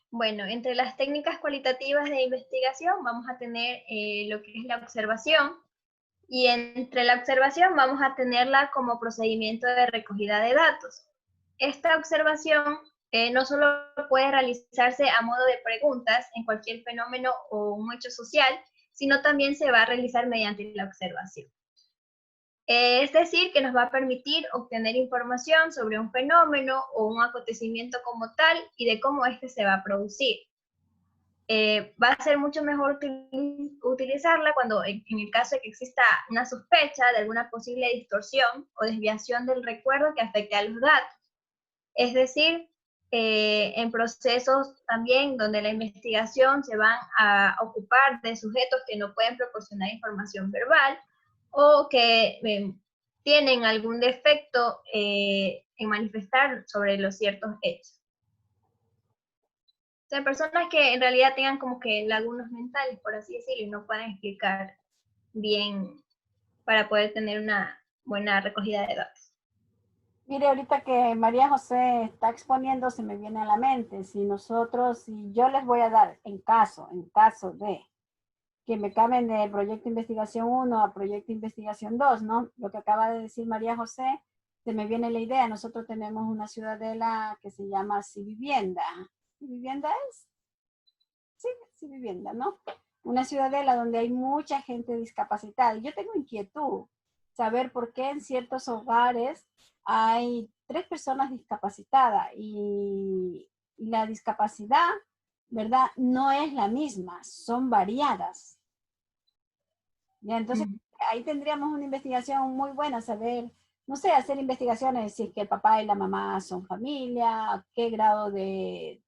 Bueno, entre las técnicas cualitativas de investigación vamos a tener lo que es la observación, y entre la observación vamos a tenerla como procedimiento de recogida de datos. Esta observación no solo puede realizarse a modo de preguntas en cualquier fenómeno o un hecho social, sino también se va a realizar mediante la observación. Es decir, que nos va a permitir obtener información sobre un fenómeno o un acontecimiento como tal y de cómo éste se va a producir. Va a ser mucho mejor utilizarla cuando, en el caso de que exista una sospecha de alguna posible distorsión o desviación del recuerdo que afecte a los datos. Es decir, en procesos también donde la investigación se van a ocupar de sujetos que no pueden proporcionar información verbal o que tienen algún defecto en manifestar sobre los ciertos hechos. O sea, personas que en realidad tengan como que lagunas mentales, por así decirlo, y no puedan explicar bien para poder tener una buena recogida de datos. Mire, ahorita que María José está exponiendo, se me viene a la mente, si yo les voy a dar, en caso de que me cambien de proyecto de investigación 1 a proyecto de investigación 2, ¿no? Lo que acaba de decir María José, se me viene la idea. Nosotros tenemos una ciudadela que se llama Civivienda. ¿Civivienda es? Sí, Civivienda, ¿no? Una ciudadela donde hay mucha gente discapacitada. Yo tengo inquietud saber por qué en ciertos hogares hay 3 personas discapacitadas y la discapacidad, ¿verdad? No es la misma, son variadas. ¿Ya? Entonces, ahí tendríamos una investigación muy buena, saber, no sé, hacer investigaciones si es que el papá y la mamá son familia, qué grado de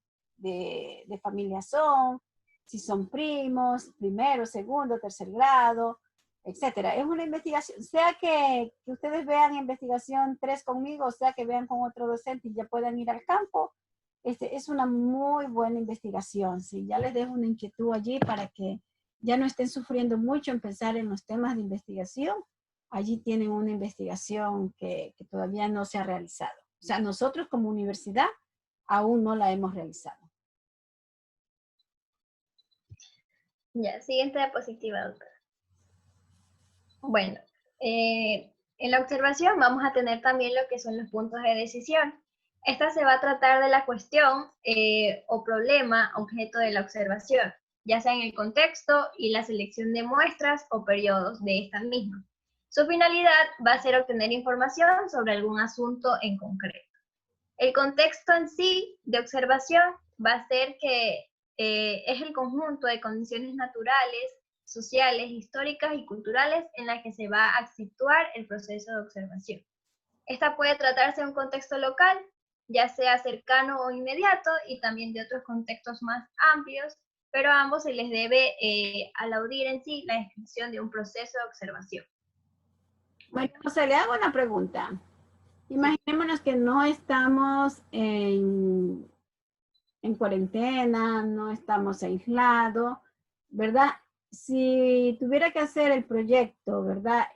familia son, si son primos, primero, segundo, tercer grado, etcétera. Es una investigación, sea que ustedes vean investigación 3 conmigo, sea que vean con otro docente y ya puedan ir al campo, es una muy buena investigación. ¿Sí? Ya les dejo una inquietud allí para que ya no estén sufriendo mucho en pensar en los temas de investigación. Allí tienen una investigación que todavía no se ha realizado. O sea, nosotros como universidad aún no la hemos realizado. Ya, siguiente diapositiva, doctora. Bueno, en la observación vamos a tener también lo que son los puntos de decisión. Esta se va a tratar de la cuestión o problema objeto de la observación, ya sea en el contexto y la selección de muestras o periodos de esta misma. Su finalidad va a ser obtener información sobre algún asunto en concreto. El contexto en sí de observación va a ser que es el conjunto de condiciones naturales, sociales, históricas y culturales en las que se va a situar el proceso de observación. Esta puede tratarse de un contexto local, ya sea cercano o inmediato, y también de otros contextos más amplios, pero a ambos se les debe aludir en sí la descripción de un proceso de observación. Bueno, José, le hago una pregunta. Imaginémonos que no estamos en cuarentena, no estamos aislados, ¿verdad? Si tuviera que hacer el proyecto, ¿verdad?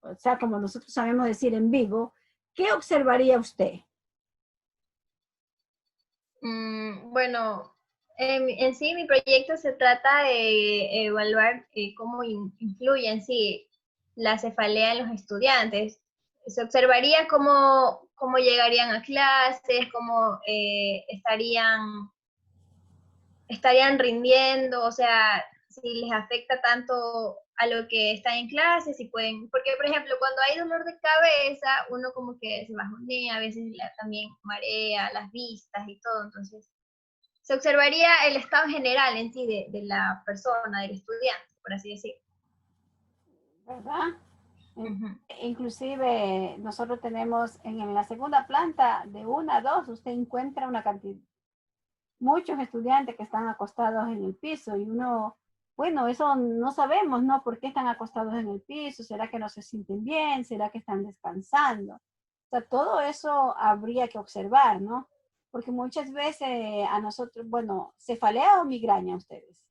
O sea, como nosotros sabemos decir en vivo, ¿qué observaría usted? Bueno, en sí mi proyecto se trata de evaluar cómo influye en sí la cefalea en los estudiantes. Se observaría cómo llegarían a clases, cómo estarían rindiendo, o sea, si les afecta tanto a lo que están en clase, si pueden, porque por ejemplo, cuando hay dolor de cabeza, uno como que se bajonea, a veces también marea las vistas y todo, entonces se observaría el estado general en sí de la persona, del estudiante, por así decirlo. ¿Verdad? Inclusive nosotros tenemos en la segunda planta, de 1 a 2, usted encuentra una cantidad, muchos estudiantes que están acostados en el piso y uno, bueno, eso no sabemos, ¿no? ¿Por qué están acostados en el piso? ¿Será que no se sienten bien? ¿Será que están descansando? O sea, todo eso habría que observar, ¿no? Porque muchas veces a nosotros, bueno, ¿cefalea o migraña ustedes?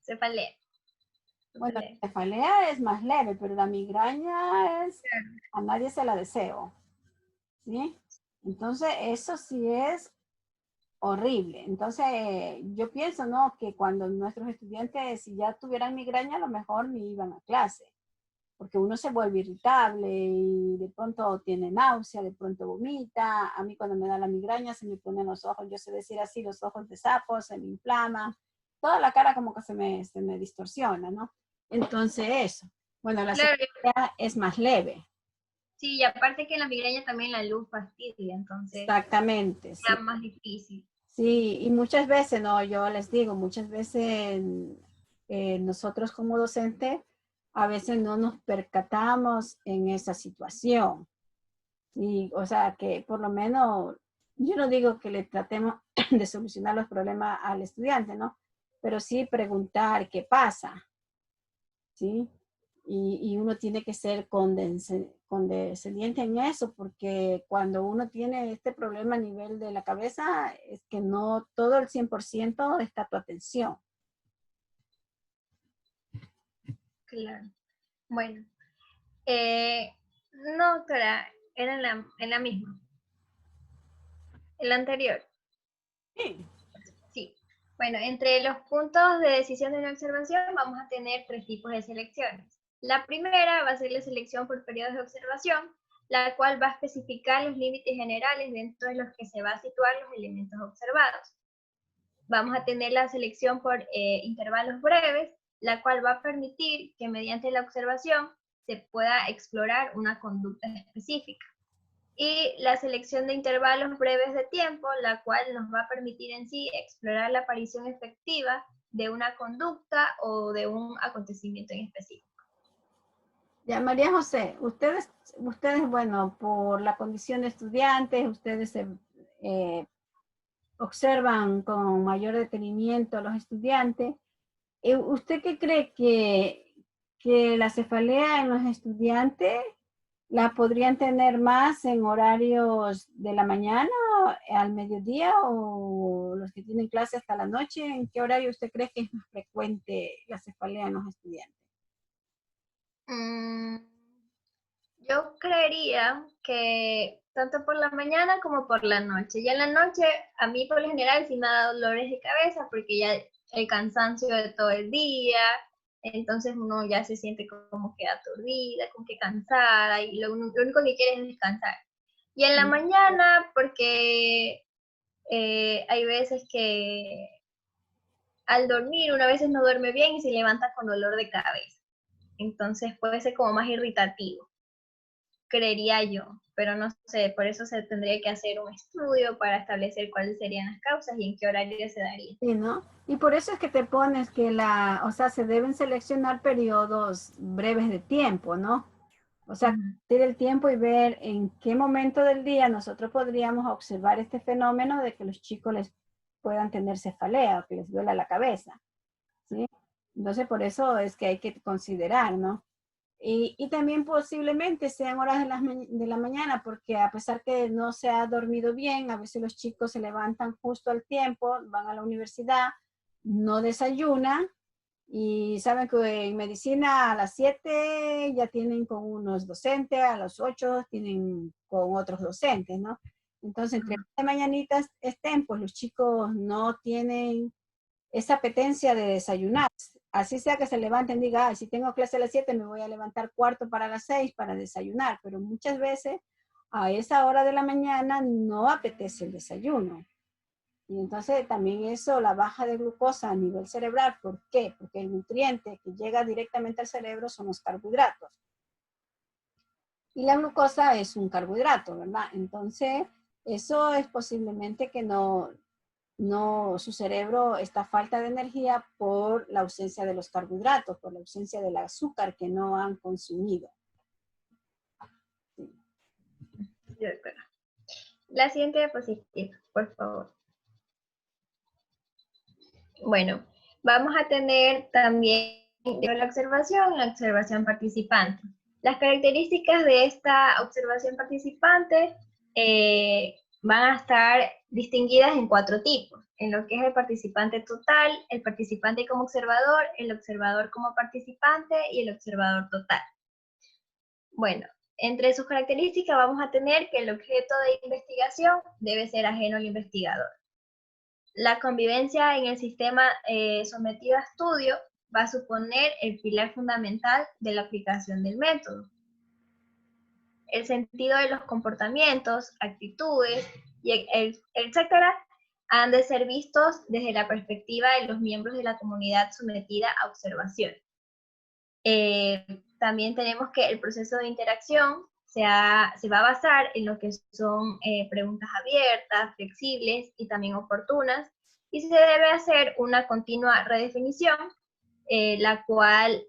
Cefalea. Bueno, la cefalea es más leve, pero la migraña es, a nadie se la deseo, ¿sí? Entonces, eso sí es horrible. Entonces, yo pienso, ¿no? Que cuando nuestros estudiantes, si ya tuvieran migraña, a lo mejor ni iban a clase, porque uno se vuelve irritable y de pronto tiene náusea, de pronto vomita. A mí cuando me da la migraña se me ponen los ojos, yo sé decir así, los ojos de sapo, se me inflama, toda la cara como que se me distorsiona, ¿no? Entonces eso. Bueno, la Claro, cefalea es más leve. sí, y aparte que en la migraña también la luz fastidia, entonces Exactamente, sí. es más difícil. Sí, y muchas veces, no, yo les digo, muchas veces nosotros como docentes a veces no nos percatamos en esa situación. Sí, o sea, que por lo menos, yo no digo que le tratemos de solucionar los problemas al estudiante, ¿no? Pero sí preguntar qué pasa, ¿sí? Y uno tiene que ser condescendiente en eso, porque cuando uno tiene este problema a nivel de la cabeza, es que no todo el 100% está a tu atención. Claro. Bueno, no, doctora, era en la misma, en la anterior. Sí. Sí. Bueno, entre los puntos de decisión de una observación vamos a tener 3 tipos de selecciones. La primera va a ser la selección por periodos de observación, la cual va a especificar los límites generales dentro de los que se va a situar los elementos observados. Vamos a tener la selección por intervalos breves, la cual va a permitir que mediante la observación se pueda explorar una conducta específica. Y la selección de intervalos breves de tiempo, la cual nos va a permitir en sí explorar la aparición efectiva de una conducta o de un acontecimiento en específico. Ya, María José, ustedes, bueno, por la condición de estudiantes, ustedes observan con mayor detenimiento a los estudiantes. ¿Usted qué cree que la cefalea en los estudiantes la podrían tener más en horarios de la mañana, al mediodía, o los que tienen clase hasta la noche? ¿En qué horario usted cree que es más frecuente la cefalea en los estudiantes? Yo creería que tanto por la mañana como por la noche. Ya en la noche, a mí por lo general sí me da dolores de cabeza porque ya el cansancio de todo el día, entonces uno ya se siente como que aturdida, como que cansada, y lo único que quiere es descansar. Y en la mañana, porque hay veces que al dormir, una veces no duerme bien y se levanta con dolor de cabeza. Entonces puede ser como más irritativo, creería yo, pero no sé, por eso se tendría que hacer un estudio para establecer cuáles serían las causas y en qué horario se daría. Sí, ¿no? Y por eso es que te pones que o sea, se deben seleccionar periodos breves de tiempo, ¿no? O sea, tener el tiempo y ver en qué momento del día nosotros podríamos observar este fenómeno de que los chicos les puedan tener cefalea o que les duela la cabeza, ¿sí? Entonces, por eso es que hay que considerar, ¿no? Y también posiblemente sean horas de la mañana, porque a pesar que no se ha dormido bien, a veces los chicos se levantan justo al tiempo, van a la universidad, no desayunan, y saben que en medicina a las 7 ya tienen con unos docentes, a las 8 tienen con otros docentes, ¿no? Entonces, entre las mañanitas estén, pues los chicos no tienen esa apetencia de desayunar. Así sea que se levanten y digan, si tengo clase a las 7, me voy a levantar cuarto para las 6 para desayunar, pero muchas veces a esa hora de la mañana no apetece el desayuno. Y entonces también eso, la baja de glucosa a nivel cerebral, ¿por qué? Porque el nutriente que llega directamente al cerebro son los carbohidratos. Y la glucosa es un carbohidrato, ¿verdad? Entonces, eso es posiblemente que su cerebro está falta de energía por la ausencia de los carbohidratos, por la ausencia del azúcar que no han consumido. Sí. La siguiente diapositiva, por favor. Bueno, vamos a tener también la observación participante. Las características de esta observación participante van a estar distinguidas en 4 tipos, en lo que es el participante total, el participante como observador, el observador como participante y el observador total. Bueno, entre sus características vamos a tener que el objeto de investigación debe ser ajeno al investigador. la convivencia en el sistema sometido a estudio va a suponer el pilar fundamental de la aplicación del método. El sentido de los comportamientos, actitudes, etcétera, han de ser vistos desde la perspectiva de los miembros de la comunidad sometida a observación. También tenemos que el proceso de interacción se va a basar en lo que son preguntas abiertas, flexibles y también oportunas, y se debe hacer una continua redefinición, la cual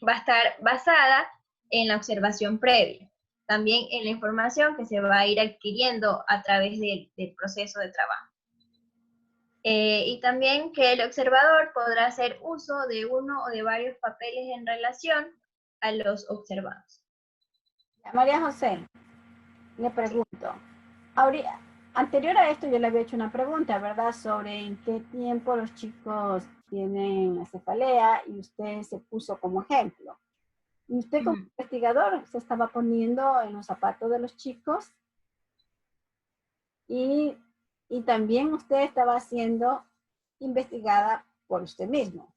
va a estar basada en la observación previa, también en la información que se va a ir adquiriendo a través del proceso de trabajo. Y también que el observador podrá hacer uso de uno o de varios papeles en relación a los observados. María José, le pregunto, anterior a esto yo le había hecho una pregunta, ¿verdad? Sobre en qué tiempo los chicos tienen cefalea y usted se puso como ejemplo. Y usted como investigador se estaba poniendo en los zapatos de los chicos y también usted estaba siendo investigada por usted mismo.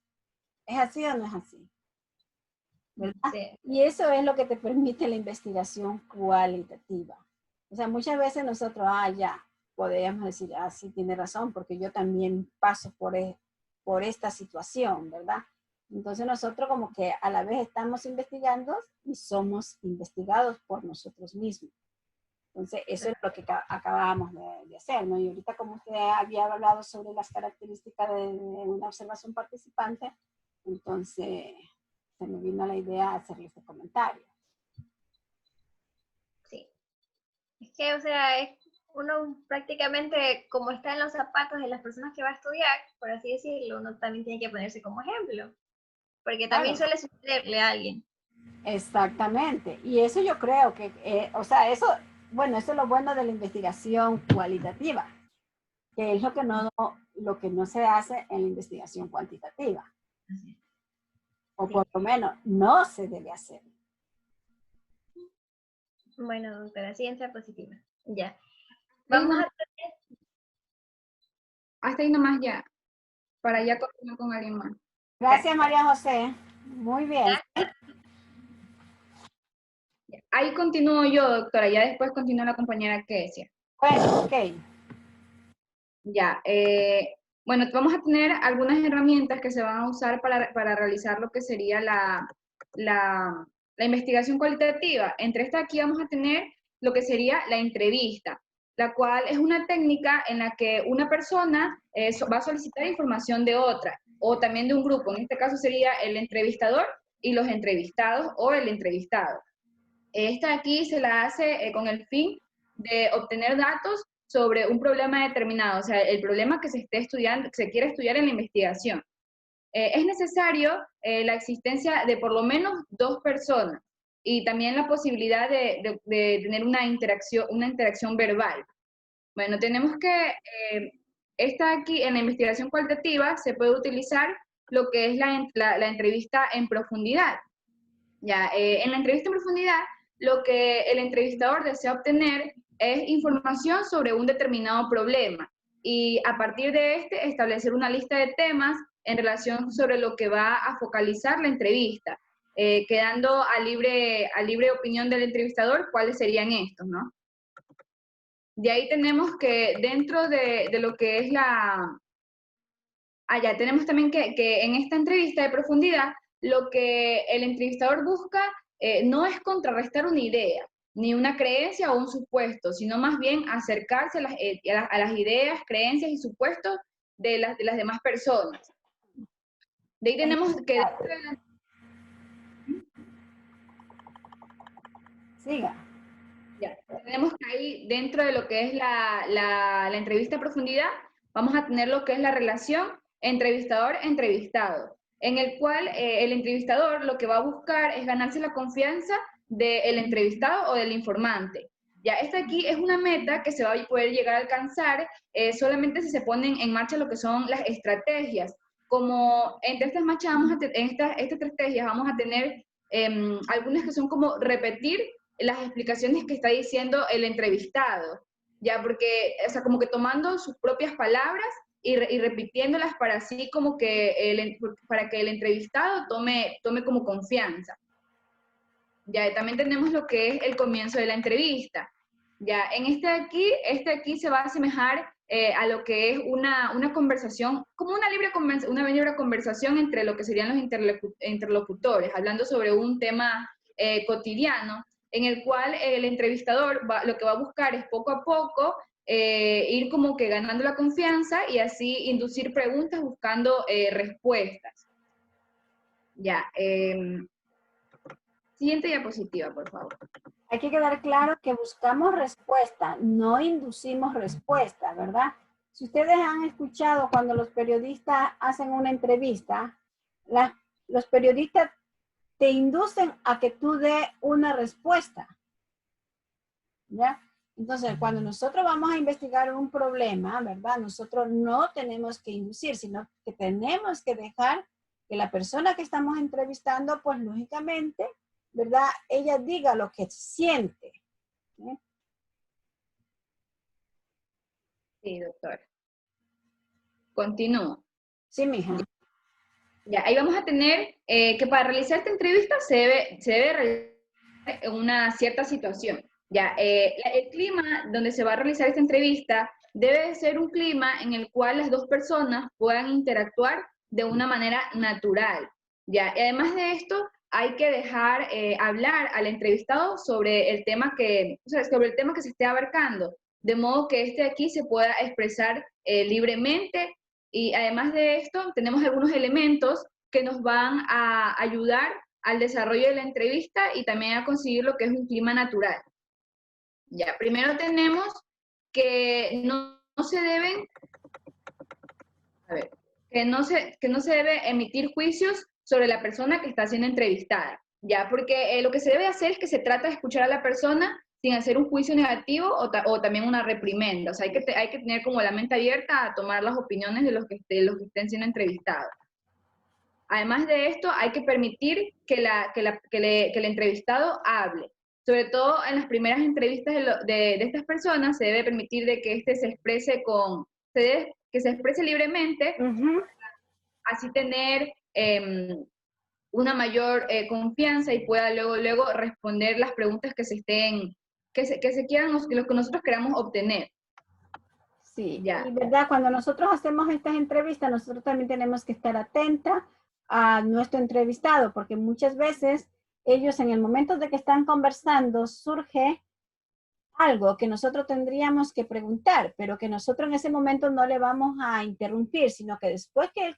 ¿Es así o no es así? ¿Verdad? Sí. Y eso es lo que te permite la investigación cualitativa. O sea, muchas veces nosotros, ya, podríamos decir, sí, tiene razón, porque yo también paso por esta situación, ¿verdad? Entonces nosotros como que a la vez estamos investigando y somos investigados por nosotros mismos. Entonces eso es lo que acabamos de hacer, ¿no? Y ahorita como usted había hablado sobre las características de una observación participante, entonces se me vino la idea de hacerle este comentario. Sí. Es que, o sea, uno prácticamente, como está en los zapatos de las personas que va a estudiar, por así decirlo, uno también tiene que ponerse como ejemplo. Porque también suele sucederle a alguien. Exactamente. Y eso yo creo que, o sea, eso, bueno, eso es lo bueno de la investigación cualitativa, que es lo que no se hace en la investigación cuantitativa. O por lo menos no se debe hacer. Bueno, doctora, ciencia positiva. Ya. Vamos a tener... Hasta ahí nomás ya, para ya continuar con alguien más. Gracias, María José. Muy bien. Ahí continúo yo, doctora, ya después continúa la compañera Kesia. Bueno, ok. Ya, bueno, vamos a tener algunas herramientas que se van a usar para realizar lo que sería la investigación cualitativa. Entre estas aquí vamos a tener lo que sería la entrevista, la cual es una técnica en la que una persona va a solicitar información de otra, o también de un grupo. En este caso sería el entrevistador y los entrevistados, o el entrevistado. Esta aquí se la hace con el fin de obtener datos sobre un problema determinado, o sea, el problema que se esté estudiando, que se quiere estudiar en la investigación. Es necesario la existencia de por lo menos 2 personas y también la posibilidad de tener una interacción verbal. Bueno, tenemos que, esta aquí en la investigación cualitativa se puede utilizar lo que es la entrevista en profundidad. Ya, en la entrevista en profundidad, lo que el entrevistador desea obtener es información sobre un determinado problema y a partir de este establecer una lista de temas en relación sobre lo que va a focalizar la entrevista, quedando a libre opinión del entrevistador cuáles serían estos, ¿no? De ahí tenemos que dentro de lo que es ya tenemos también que en esta entrevista de profundidad, lo que el entrevistador busca no es contrarrestar una idea, ni una creencia o un supuesto, sino más bien acercarse a las ideas, creencias y supuestos de las demás personas. De ahí tenemos que... Siga. Ya, tenemos que ahí dentro de lo que es la entrevista a profundidad, vamos a tener lo que es la relación entrevistador-entrevistado, en el cual el entrevistador lo que va a buscar es ganarse la confianza del entrevistado o del informante. Ya, esta aquí es una meta que se va a poder llegar a alcanzar solamente si se ponen en marcha lo que son las estrategias. Como entre estas marchas estas estrategias vamos a tener algunas que son como repetir las explicaciones que está diciendo el entrevistado. ya, porque, o sea, como que tomando sus propias palabras y repitiéndolas para así como que para que el entrevistado tome como confianza. Ya, también tenemos lo que es el comienzo de la entrevista. Ya, en este aquí se va a asemejar a lo que es una conversación, como una libre conversación entre lo que serían los interlocutores, hablando sobre un tema cotidiano, en el cual el entrevistador lo que va a buscar es poco a poco ir como que ganando la confianza y así inducir preguntas buscando respuestas. Ya, siguiente diapositiva, por favor. Hay que quedar claro que buscamos respuesta, no inducimos respuesta, ¿verdad? Si ustedes han escuchado cuando los periodistas hacen una entrevista, los periodistas te inducen a que tú des una respuesta, ¿ya? Entonces, cuando nosotros vamos a investigar un problema, ¿verdad? Nosotros no tenemos que inducir, sino que tenemos que dejar que la persona que estamos entrevistando, pues lógicamente, ¿verdad? Ella diga lo que siente. ¿Sí? Sí, doctora. Continúo. Sí, mija. Ya, ahí vamos a tener que para realizar esta entrevista se debe realizar en una cierta situación. Ya, el clima donde se va a realizar esta entrevista debe de ser un clima en el cual las dos personas puedan interactuar de una manera natural. Ya, y además de esto, hay que dejar hablar al entrevistado sobre el tema sobre el tema que se esté abarcando, de modo que este aquí se pueda expresar libremente. Y además de esto, tenemos algunos elementos que nos van a ayudar al desarrollo de la entrevista y también a conseguir lo que es un clima natural. Ya, primero tenemos que no se deben, que no se debe emitir juicios sobre la persona que está siendo entrevistada, ya, porque lo que se debe hacer es que se trata de escuchar a la persona sin hacer un juicio negativo o también una reprimenda. O sea, hay que tener como la mente abierta a tomar las opiniones de los que estén siendo entrevistados. Además de esto, hay que permitir que el entrevistado hable. Sobre todo en las primeras entrevistas de estas personas, se debe permitir de que éste se exprese que se exprese libremente, así tener una mayor confianza y pueda luego responder las preguntas que se quieran, lo que nosotros queramos obtener. Sí, ya. Y verdad, cuando nosotros hacemos estas entrevistas, nosotros también tenemos que estar atentas a nuestro entrevistado, porque muchas veces ellos en el momento de que están conversando surge algo que nosotros tendríamos que preguntar, pero que nosotros en ese momento no le vamos a interrumpir, sino que después que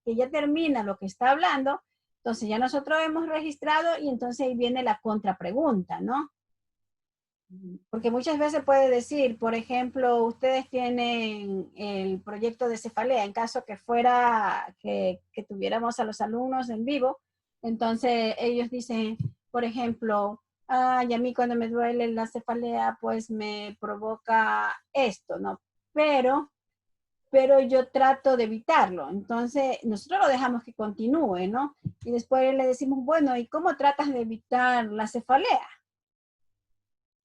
que ya termina lo que está hablando, entonces ya nosotros hemos registrado y entonces ahí viene la contrapregunta, ¿no? Porque muchas veces puede decir, por ejemplo, ustedes tienen el proyecto de cefalea, en caso que fuera que tuviéramos a los alumnos en vivo, entonces ellos dicen, por ejemplo, y a mí cuando me duele la cefalea, pues me provoca esto, ¿no? Pero yo trato de evitarlo. Entonces, nosotros lo dejamos que continúe, ¿no? Y después le decimos, bueno, ¿y cómo tratas de evitar la cefalea?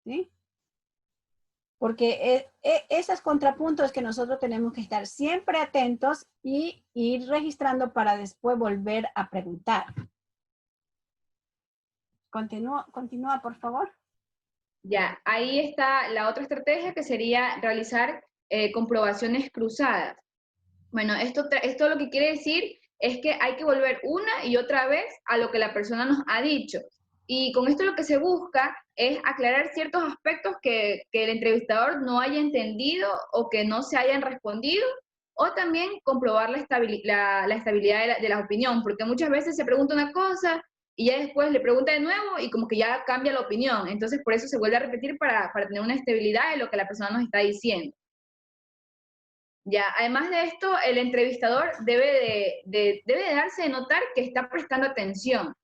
¿Sí? Porque esos contrapuntos que nosotros tenemos que estar siempre atentos y ir registrando para después volver a preguntar. Continúa, por favor. Ya, ahí está la otra estrategia que sería realizar comprobaciones cruzadas. Bueno, esto lo que quiere decir es que hay que volver una y otra vez a lo que la persona nos ha dicho. Y con esto lo que se busca es aclarar ciertos aspectos que el entrevistador no haya entendido o que no se hayan respondido, o también comprobar la estabilidad de la opinión, porque muchas veces se pregunta una cosa y ya después le pregunta de nuevo y como que ya cambia la opinión. Entonces por eso se vuelve a repetir para tener una estabilidad de lo que la persona nos está diciendo. Ya, además de esto, el entrevistador debe de darse de notar que está prestando atención,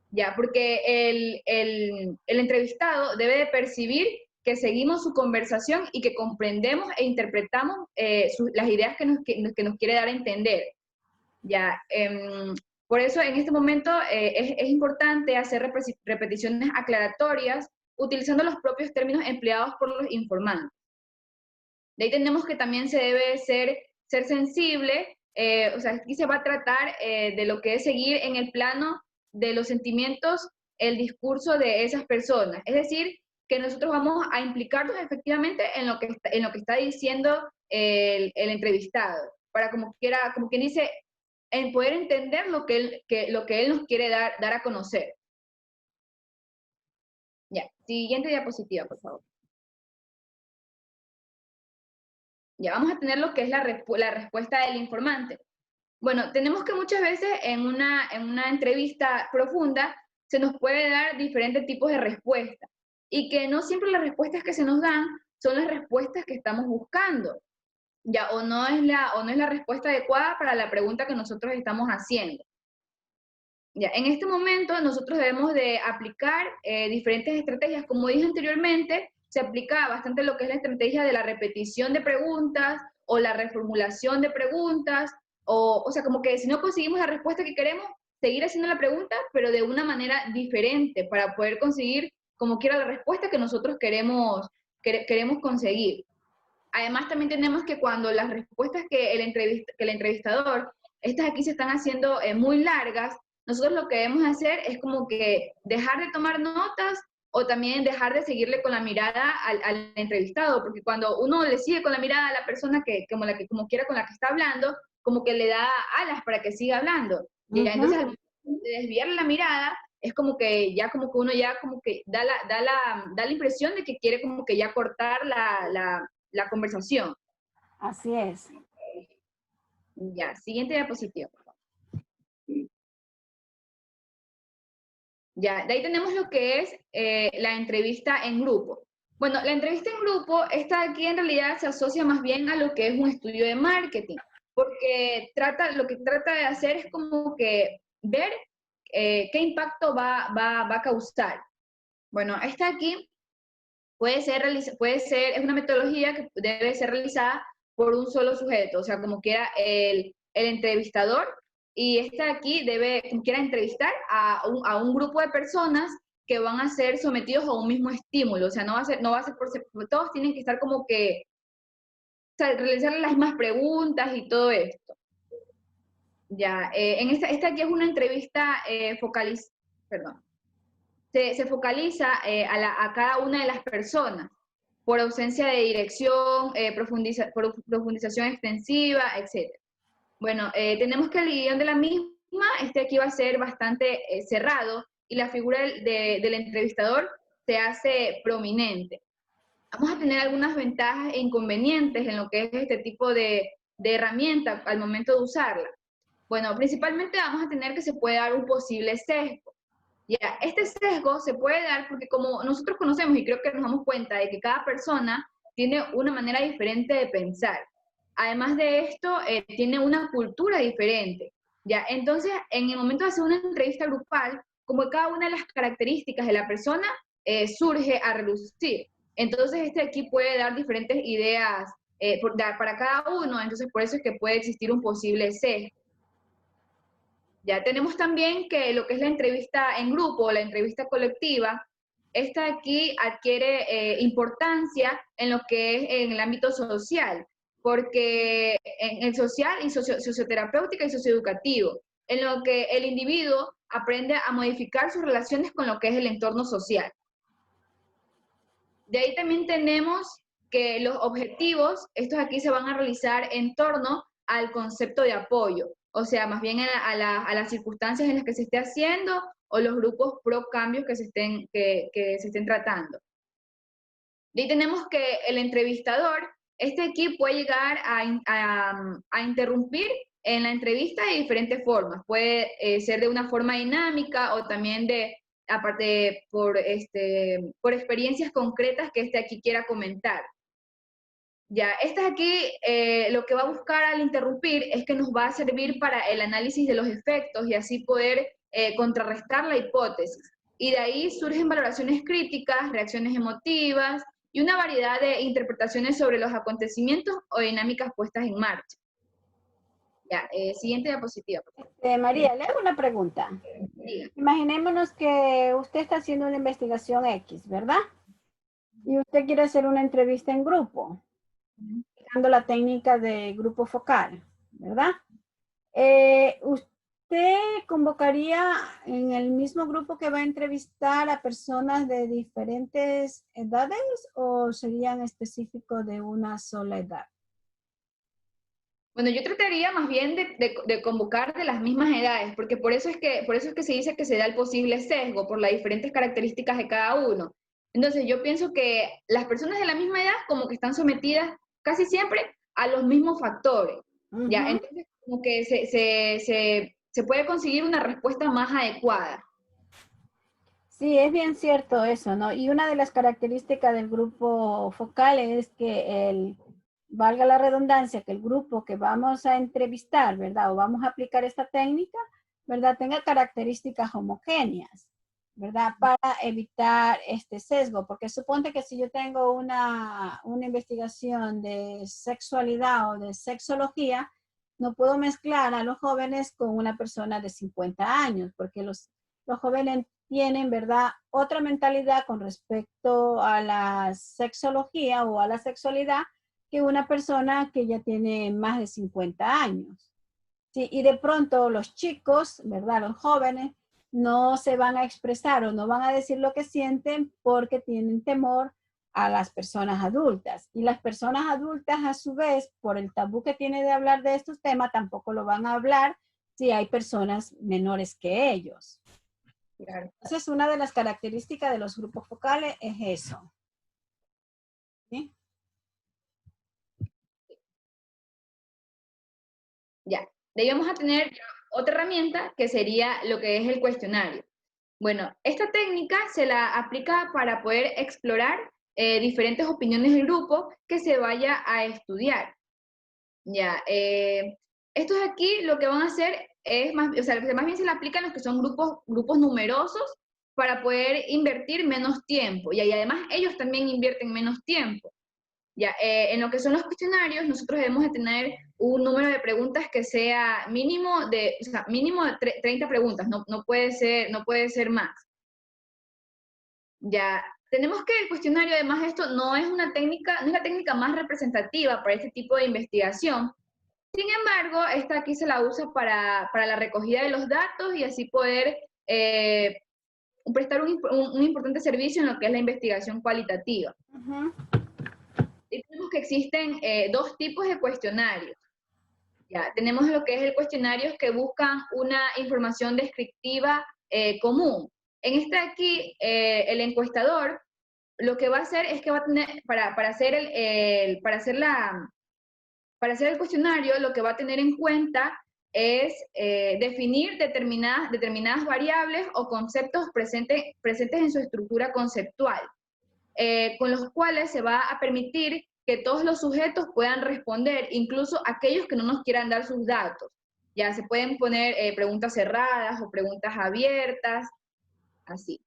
ya, porque el entrevistado debe de percibir que seguimos su conversación y que comprendemos e interpretamos las ideas que nos quiere dar a entender. Ya, por eso en este momento es importante hacer repeticiones aclaratorias utilizando los propios términos empleados por los informantes. De ahí tenemos que también se debe ser sensible, o sea, aquí se va a tratar de lo que es seguir en el plano de los sentimientos, el discurso de esas personas. Es decir, que nosotros vamos a implicarnos efectivamente en lo que está diciendo el entrevistado, para como quien dice, en poder entender lo que él nos quiere dar a conocer. Ya, siguiente diapositiva, por favor. Ya vamos a tener lo que es la respuesta del informante. Bueno, tenemos que muchas veces en una entrevista profunda se nos puede dar diferentes tipos de respuestas y que no siempre las respuestas que se nos dan son las respuestas que estamos buscando, ya, o no es la respuesta adecuada para la pregunta que nosotros estamos haciendo. Ya, en este momento nosotros debemos de aplicar diferentes estrategias. Como dije anteriormente, se aplica bastante lo que es la estrategia de la repetición de preguntas o la reformulación de preguntas, o sea, como que si no conseguimos la respuesta que queremos, seguir haciendo la pregunta, pero de una manera diferente para poder conseguir como quiera la respuesta que nosotros queremos conseguir. Además, también tenemos que cuando las respuestas que el entrevistador, estas aquí se están haciendo muy largas, nosotros lo que debemos hacer es como que dejar de tomar notas o también dejar de seguirle con la mirada al entrevistado, porque cuando uno le sigue con la mirada a la persona como quiera con la que está hablando, como que le da alas para que siga hablando. Y entonces, al desviarle la mirada, es como que uno ya como que da la impresión de que quiere como que ya cortar la conversación. Así es. Ya, siguiente diapositiva, por favor. Ya, de ahí tenemos lo que es la entrevista en grupo. Bueno, la entrevista en grupo, esta aquí en realidad se asocia más bien a lo que es un estudio de marketing, porque lo que trata de hacer es como que ver qué impacto va a causar. Bueno, esta aquí es una metodología que debe ser realizada por un solo sujeto, o sea, como quiera el entrevistador, y esta aquí debe, como quiera, entrevistar a un grupo de personas que van a ser sometidos a un mismo estímulo, o sea, no va a ser todos tienen que estar como que, o sea, realizar las mismas preguntas y todo esto. Ya, en esta aquí es una entrevista se focaliza a cada una de las personas por ausencia de dirección, profundización extensiva, etc. Bueno, tenemos que el guión de la misma, aquí va a ser bastante cerrado y la figura del entrevistador se hace prominente. Vamos a tener algunas ventajas e inconvenientes en lo que es este tipo de herramienta al momento de usarla. Bueno, principalmente vamos a tener que se puede dar un posible sesgo. Ya, este sesgo se puede dar porque como nosotros conocemos y creo que nos damos cuenta de que cada persona tiene una manera diferente de pensar. Además de esto, tiene una cultura diferente. Ya, entonces, en el momento de hacer una entrevista grupal, como cada una de las características de la persona surge a relucir. Entonces, este aquí puede dar diferentes ideas para cada uno, entonces por eso es que puede existir un posible sesgo. Ya tenemos también que lo que es la entrevista en grupo o la entrevista colectiva, esta aquí adquiere importancia en lo que es en el ámbito social, porque en el social y socioterapéutica y socioeducativo, en lo que el individuo aprende a modificar sus relaciones con lo que es el entorno social. De ahí también tenemos que los objetivos, estos aquí se van a realizar en torno al concepto de apoyo, o sea, más bien a las circunstancias en las que se esté haciendo o los grupos pro cambios que se estén tratando. De ahí tenemos que el entrevistador, este aquí puede llegar a interrumpir en la entrevista de diferentes formas. Puede ser de una forma dinámica o también aparte por experiencias concretas que aquí quiera comentar. Ya, aquí lo que va a buscar al interrumpir es que nos va a servir para el análisis de los efectos y así poder contrarrestar la hipótesis. Y de ahí surgen valoraciones críticas, reacciones emotivas y una variedad de interpretaciones sobre los acontecimientos o dinámicas puestas en marcha. Ya, siguiente diapositiva. María, le hago una pregunta. Diga. Imaginémonos que usted está haciendo una investigación X, ¿verdad? Y usted quiere hacer una entrevista en grupo. aplicando la técnica de grupo focal, ¿verdad? ¿Usted convocaría en el mismo grupo que va a entrevistar a personas de diferentes edades o serían específicos de una sola edad? Bueno, yo trataría más bien de convocar de las mismas edades, porque por eso es que se dice que se da el posible sesgo, por las diferentes características de cada uno. Entonces, yo pienso que las personas de la misma edad como que están sometidas casi siempre a los mismos factores, ¿ya? Entonces, como que se puede conseguir una respuesta más adecuada. Sí, es bien cierto eso, ¿no? Y una de las características del grupo focal es que valga la redundancia, que el grupo que vamos a entrevistar, ¿verdad? O vamos a aplicar esta técnica, ¿verdad? Tenga características homogéneas, ¿verdad? Para evitar este sesgo, porque suponte que si yo tengo una investigación de sexualidad o de sexología, no puedo mezclar a los jóvenes con una persona de 50 años, porque los jóvenes tienen, ¿verdad?, otra mentalidad con respecto a la sexología o a la sexualidad que una persona que ya tiene más de 50 años. Sí, y de pronto los chicos, ¿verdad?, los jóvenes, no se van a expresar o no van a decir lo que sienten porque tienen temor a las personas adultas. Y las personas adultas, a su vez, por el tabú que tiene de hablar de estos temas, tampoco lo van a hablar si hay personas menores que ellos. Claro. Entonces, una de las características de los grupos focales es eso. ¿Sí? Ya, de ahí vamos a tener otra herramienta que sería lo que es el cuestionario. Bueno, esta técnica se la aplica para poder explorar diferentes opiniones del grupo que se vaya a estudiar. Ya, estos aquí lo que van a hacer es más, o sea, más bien se le aplican los que son grupos numerosos para poder invertir menos tiempo. Y además ellos también invierten menos tiempo. Ya, en lo que son los cuestionarios, nosotros debemos de tener un número de preguntas que sea mínimo de 30 preguntas, no puede ser más. Ya, tenemos que el cuestionario, además de esto, no es la técnica más representativa para este tipo de investigación. Sin embargo, esta aquí se la usa para la recogida de los datos y así poder prestar un importante servicio en lo que es la investigación cualitativa. Y tenemos que existen dos tipos de cuestionarios. Ya, tenemos lo que es el cuestionario que buscan una información descriptiva común. En este aquí, el encuestador lo que va a hacer es que va a tener, para hacer el cuestionario, lo que va a tener en cuenta es definir determinadas variables o conceptos presentes en su estructura conceptual, con los cuales se va a permitir que todos los sujetos puedan responder, incluso aquellos que no nos quieran dar sus datos. Ya se pueden poner preguntas cerradas o preguntas abiertas, así.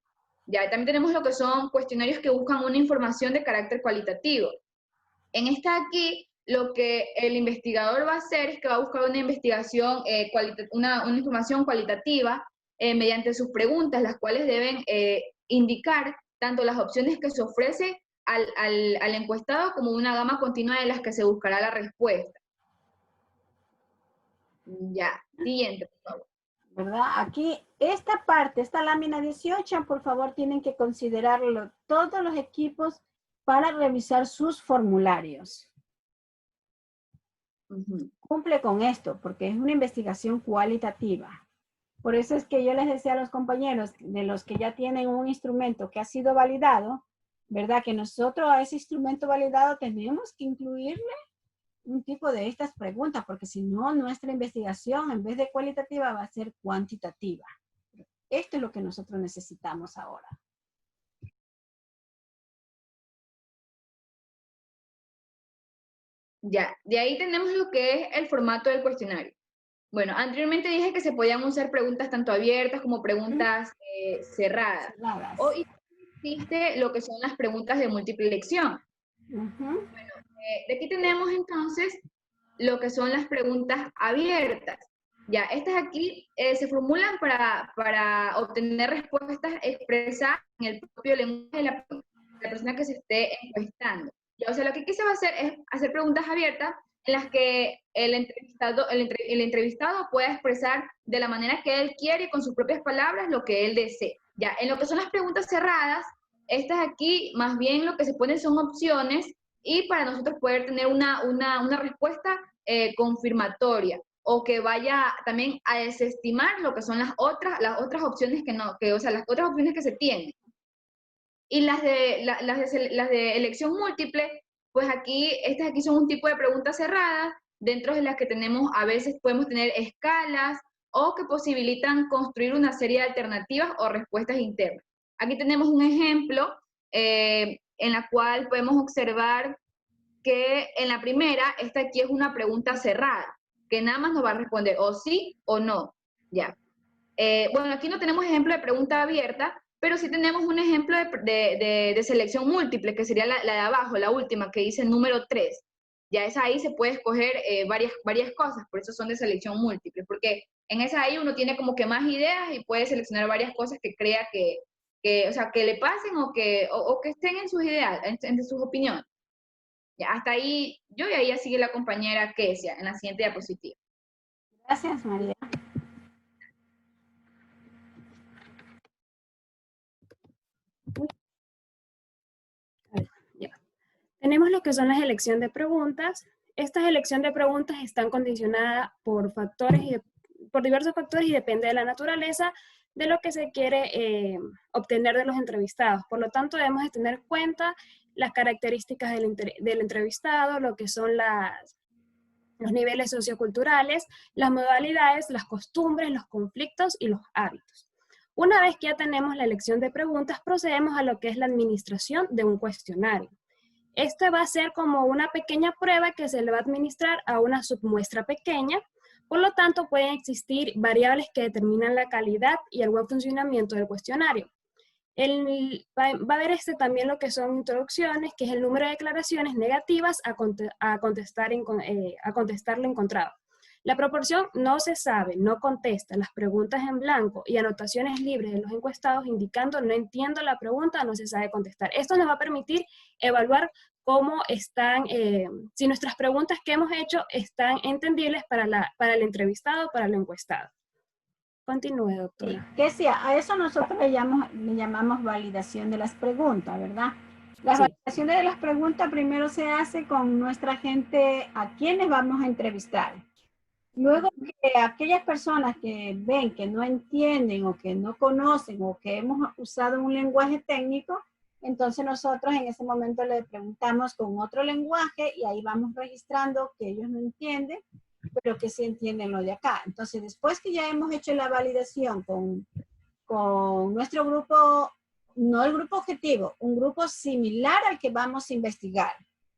Ya también tenemos lo que son cuestionarios que buscan una información de carácter cualitativo. En esta aquí, lo que el investigador va a hacer es que va a buscar una investigación, una información cualitativa mediante sus preguntas, las cuales deben indicar tanto las opciones que se ofrece al encuestado como una gama continua de las que se buscará la respuesta. Ya, siguiente, por favor. ¿Verdad? Aquí, esta parte, esta lámina 18, por favor, tienen que considerarlo todos los equipos para revisar sus formularios. Cumple con esto, porque es una investigación cualitativa. Por eso es que yo les decía a los compañeros, de los que ya tienen un instrumento que ha sido validado, ¿verdad? Que nosotros a ese instrumento validado tenemos que incluirle un tipo de estas preguntas, porque si no, nuestra investigación en vez de cualitativa va a ser cuantitativa. Esto es lo que nosotros necesitamos ahora. Ya, de ahí tenemos lo que es el formato del cuestionario. Bueno, anteriormente dije que se podían usar preguntas tanto abiertas como preguntas cerradas. Hoy existe lo que son las preguntas de múltiple elección. Bueno, de aquí tenemos entonces lo que son las preguntas abiertas. Ya, estas aquí se formulan para obtener respuestas expresas en el propio lenguaje de la persona que se esté encuestando. Ya, o sea, lo que aquí se va a hacer es hacer preguntas abiertas en las que el entrevistado pueda expresar de la manera que él quiere y con sus propias palabras lo que él desee. Ya, en lo que son las preguntas cerradas, estas aquí más bien lo que se ponen son opciones y para nosotros poder tener una respuesta confirmatoria o que vaya también a desestimar lo que son las otras opciones o sea, las otras opciones que se tienen. Y las de elección múltiple, pues estas aquí son un tipo de preguntas cerradas, dentro de las que tenemos, a veces podemos tener escalas o que posibilitan construir una serie de alternativas o respuestas internas. Aquí tenemos un ejemplo en la cual podemos observar que en la primera, esta aquí es una pregunta cerrada, que nada más nos va a responder o sí o no. Ya. Bueno, aquí no tenemos ejemplo de pregunta abierta, pero sí tenemos un ejemplo de selección múltiple, que sería la de abajo, la última, que dice número 3. Ya esa ahí se puede escoger varias cosas, por eso son de selección múltiple, porque en esa ahí uno tiene como que más ideas y puede seleccionar varias cosas que crea o sea, que le pasen o que estén en sus ideas, en sus opiniones. Ya, hasta ahí yo y ahí ya sigue la compañera Kesia en la siguiente diapositiva. Gracias, María. Tenemos lo que son las elecciones de preguntas. Estas elecciones de preguntas están condicionadas por diversos factores y depende de la naturaleza de lo que se quiere obtener de los entrevistados. Por lo tanto, debemos de tener en cuenta las características del entrevistado, lo que son los niveles socioculturales, las modalidades, las costumbres, los conflictos y los hábitos. Una vez que ya tenemos la elección de preguntas, procedemos a lo que es la administración de un cuestionario. Este va a ser como una pequeña prueba que se le va a administrar a una submuestra pequeña, por lo tanto pueden existir variables que determinan la calidad y el buen funcionamiento del cuestionario. Va a haber también lo que son introducciones, que es el número de declaraciones negativas a contestar lo encontrado. La proporción no se sabe, no contesta, las preguntas en blanco y anotaciones libres de los encuestados indicando no entiendo la pregunta, no se sabe contestar. Esto nos va a permitir evaluar cómo están, si nuestras preguntas que hemos hecho están entendibles para el entrevistado, para el encuestado. Continúe, doctora. Sí, Kesia, a eso nosotros le llamamos validación de las preguntas, ¿verdad? La validación de las preguntas primero se hace con nuestra gente a quienes vamos a entrevistar. Luego que aquellas personas que ven que no entienden o que no conocen o que hemos usado un lenguaje técnico, entonces nosotros en ese momento le preguntamos con otro lenguaje y ahí vamos registrando que ellos no entienden, pero que sí entienden lo de acá. Entonces después que ya hemos hecho la validación con nuestro grupo, no el grupo objetivo, un grupo similar al que vamos a investigar.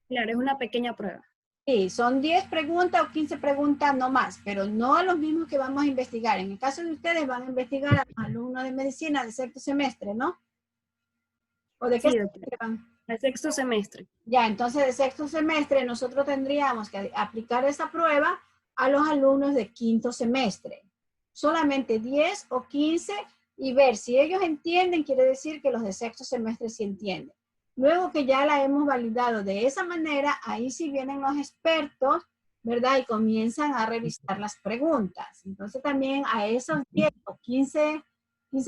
Claro, es una pequeña prueba. Sí, son 10 preguntas o 15 preguntas no más, pero no los mismos que vamos a investigar. En el caso de ustedes van a investigar a los alumnos de medicina de sexto semestre, ¿no? ¿O de qué semestre van? De sexto semestre. Ya, entonces de sexto semestre nosotros tendríamos que aplicar esa prueba a los alumnos de quinto semestre. Solamente 10 o 15 y ver si ellos entienden, quiere decir que los de sexto semestre sí entienden. Luego que ya la hemos validado de esa manera, ahí sí vienen los expertos, ¿verdad? Y comienzan a revisar las preguntas. Entonces también a esos 10 o 15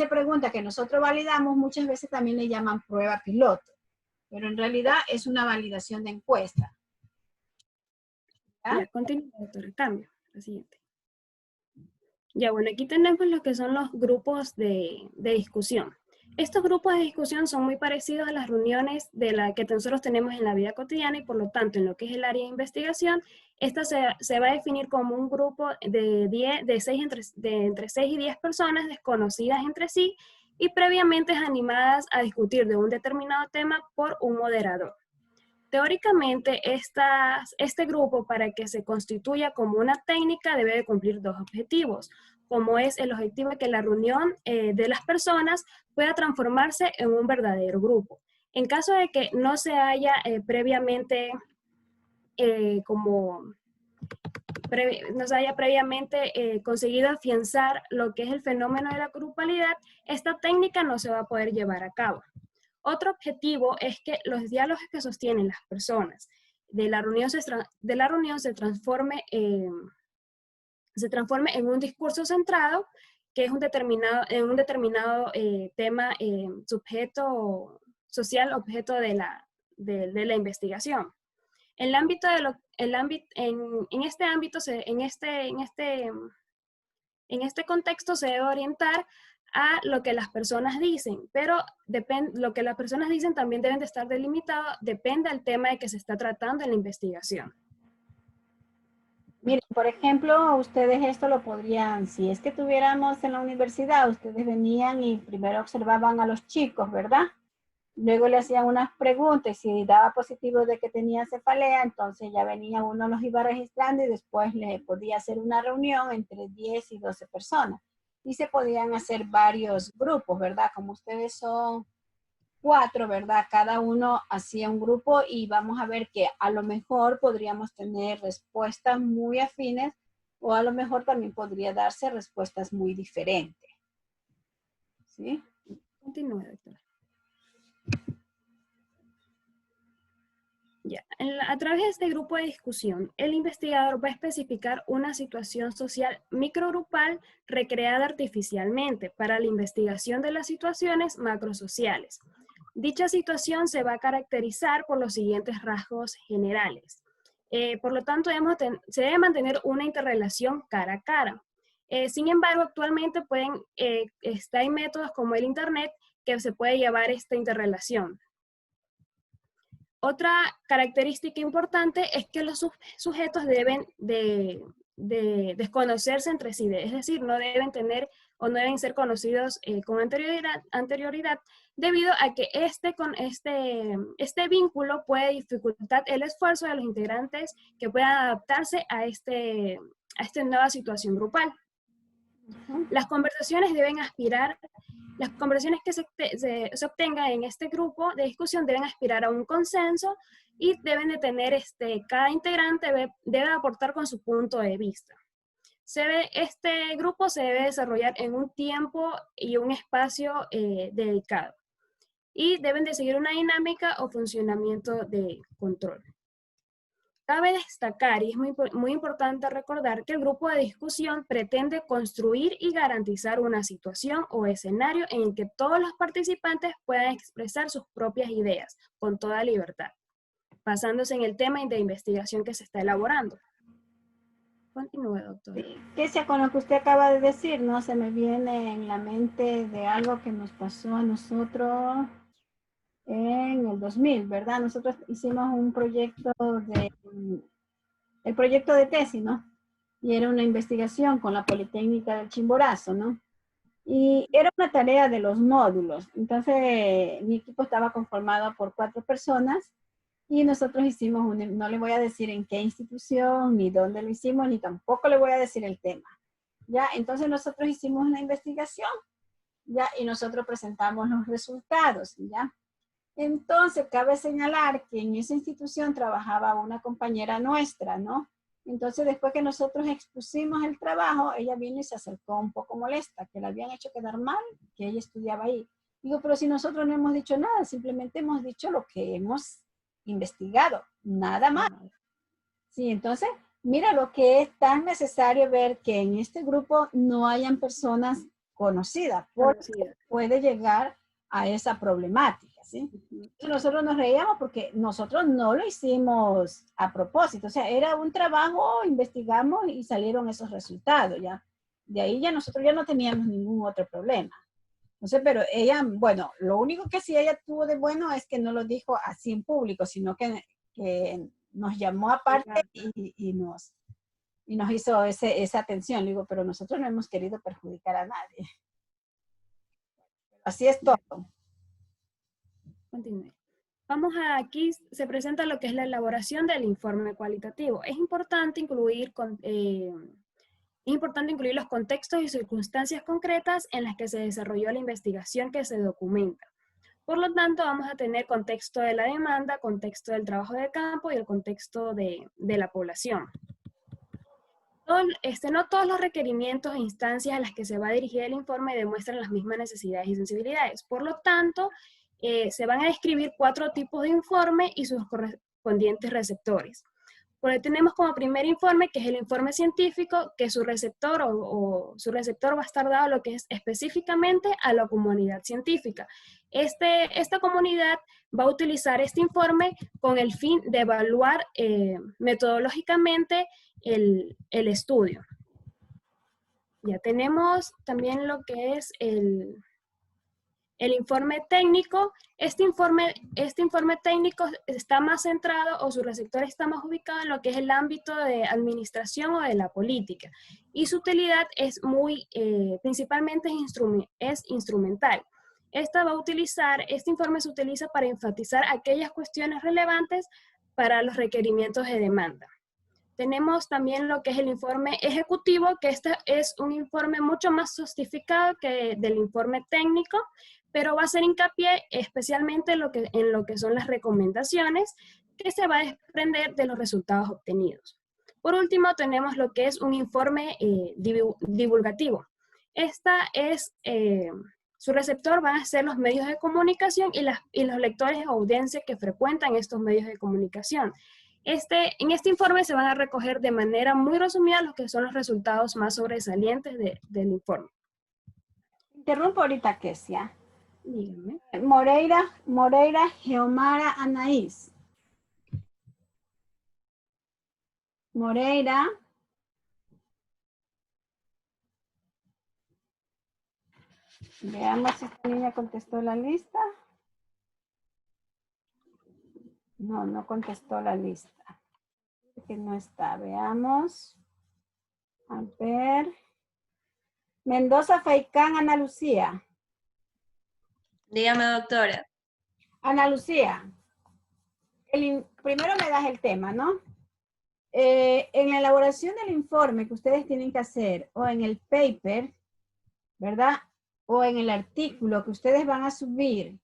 preguntas que nosotros validamos, muchas veces también le llaman prueba piloto. Pero en realidad es una validación de encuesta. Ya, continúa, doctora. Cambio. La siguiente. Ya, bueno, aquí tenemos lo que son los grupos de discusión. Estos grupos de discusión son muy parecidos a las reuniones que nosotros tenemos en la vida cotidiana y por lo tanto en lo que es el área de investigación, esta se va a definir como un grupo entre 6 y 10 personas desconocidas entre sí y previamente animadas a discutir de un determinado tema por un moderador. Teóricamente, este grupo, para que se constituya como una técnica, debe de cumplir 2 objetivos, como es el objetivo de que la reunión de las personas pueda transformarse en un verdadero grupo. En caso de que no se haya previamente conseguido afianzar lo que es el fenómeno de la grupalidad, esta técnica no se va a poder llevar a cabo. Otro objetivo es que los diálogos que sostienen las personas de la reunión se transforme en un discurso centrado, que es un determinado tema, sujeto social, objeto de la investigación. En este contexto se debe orientar a lo que las personas dicen, pero lo que las personas dicen también deben de estar delimitado, depende del tema de que se está tratando en la investigación. Miren, por ejemplo, ustedes esto lo podrían, si es que tuviéramos en la universidad, ustedes venían y primero observaban a los chicos, ¿verdad? Luego le hacían unas preguntas y si daba positivo de que tenía cefalea, entonces ya venía uno, los iba registrando y después le podía hacer una reunión entre 10 y 12 personas. Y se podían hacer varios grupos, ¿verdad? Como ustedes son 4, ¿verdad? Cada uno hacía un grupo y vamos a ver que a lo mejor podríamos tener respuestas muy afines o a lo mejor también podría darse respuestas muy diferentes. ¿Sí? Continúe, doctora. Ya. A través de este grupo de discusión, el investigador va a especificar una situación social microgrupal recreada artificialmente para la investigación de las situaciones macrosociales. Dicha situación se va a caracterizar por los siguientes rasgos generales. Por lo tanto, se debe mantener una interrelación cara a cara. Sin embargo, actualmente hay métodos como el Internet que se puede llevar esta interrelación. Otra característica importante es que los sujetos deben de desconocerse entre sí, es decir, no deben tener o no deben ser conocidos con anterioridad, debido a que este vínculo puede dificultar el esfuerzo de los integrantes que puedan adaptarse a esta nueva situación grupal. Las conversaciones que se obtengan en este grupo de discusión deben aspirar a un consenso y deben de tener, cada integrante debe aportar con su punto de vista. Este grupo se debe desarrollar en un tiempo y un espacio dedicado. Y deben de seguir una dinámica o funcionamiento de control. Cabe destacar, y es muy importante recordar, que el grupo de discusión pretende construir y garantizar una situación o escenario en el que todos los participantes puedan expresar sus propias ideas con toda libertad, basándose en el tema de investigación que se está elaborando. Continúe, doctor. ¿Qué sea con lo que usted acaba de decir? No se me viene en la mente de algo que nos pasó a nosotros en el 2000, ¿verdad? Nosotros hicimos un proyecto el proyecto de tesis, ¿no? Y era una investigación con la Politécnica del Chimborazo, ¿no? Y era una tarea de los módulos. Entonces, mi equipo estaba conformado por 4 personas y nosotros hicimos no le voy a decir en qué institución, ni dónde lo hicimos, ni tampoco le voy a decir el tema. ¿Ya? Entonces, nosotros hicimos una investigación, ¿ya? Y nosotros presentamos los resultados, ¿ya? Entonces, cabe señalar que en esa institución trabajaba una compañera nuestra, ¿no? Entonces, después que nosotros expusimos el trabajo, ella vino y se acercó un poco molesta, que la habían hecho quedar mal, que ella estudiaba ahí. Digo, pero si nosotros no hemos dicho nada, simplemente hemos dicho lo que hemos investigado, nada más. Sí, entonces, mira lo que es tan necesario ver que en este grupo no hayan personas conocidas, porque puede llegar a esa problemática. ¿Sí? Nosotros nos reíamos porque nosotros no lo hicimos a propósito, o sea, era un trabajo, investigamos y salieron esos resultados, ¿ya? De ahí ya nosotros ya no teníamos ningún otro problema. Entonces, pero ella, bueno, lo único que sí ella tuvo de bueno es que no lo dijo así en público, sino que nos llamó aparte y nos hizo esa atención. Le digo, pero nosotros no hemos querido perjudicar a nadie. Así es todo. Continúe. Aquí se presenta lo que es la elaboración del informe cualitativo. Es importante incluir los contextos y circunstancias concretas en las que se desarrolló la investigación que se documenta. Por lo tanto, vamos a tener contexto de la demanda, contexto del trabajo de campo y el contexto de la población. No todos los requerimientos e instancias a las que se va a dirigir el informe demuestran las mismas necesidades y sensibilidades. Por lo tanto, se van a describir 4 tipos de informe y sus correspondientes receptores. Por ahí tenemos como primer informe, que es el informe científico, que su receptor su receptor va a estar dado lo que es específicamente a la comunidad científica. Esta comunidad va a utilizar este informe con el fin de evaluar metodológicamente el estudio. Ya tenemos también lo que es el informe técnico. Este informe técnico está más centrado, o su receptor está más ubicado en lo que es el ámbito de administración o de la política. Y su utilidad es principalmente es instrumental. Este informe se utiliza para enfatizar aquellas cuestiones relevantes para los requerimientos de demanda. Tenemos también lo que es el informe ejecutivo, que este es un informe mucho más sofisticado que del informe técnico, pero va a hacer hincapié especialmente en lo que son las recomendaciones que se va a desprender de los resultados obtenidos. Por último, tenemos lo que es un informe divulgativo. Su receptor van a ser los medios de comunicación y los lectores o audiencia que frecuentan estos medios de comunicación. En este informe se van a recoger de manera muy resumida los que son los resultados más sobresalientes del informe. Interrumpo ahorita, Kesia. Dígame. Moreira Geomara Anaís. Moreira. Veamos si esta niña contestó la lista. No, no contestó la lista. Que no está. Veamos. A ver. Mendoza Faicán, Ana Lucía. Dígame, doctora. Ana Lucía. Primero me das el tema, ¿no? En la elaboración del informe que ustedes tienen que hacer, o en el paper, ¿verdad? O en el artículo que ustedes van a subir,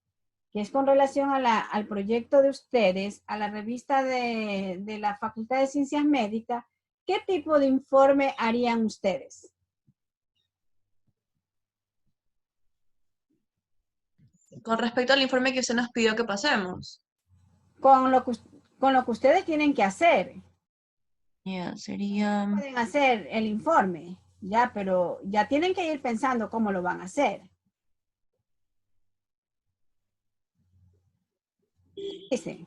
que es con relación al proyecto de ustedes, a la revista de la Facultad de Ciencias Médicas, ¿qué tipo de informe harían ustedes? Con respecto al informe que usted nos pidió que pasemos. Con lo que ustedes tienen que hacer. Ya, sería... Pueden hacer el informe, ya, pero ya tienen que ir pensando cómo lo van a hacer. Dice.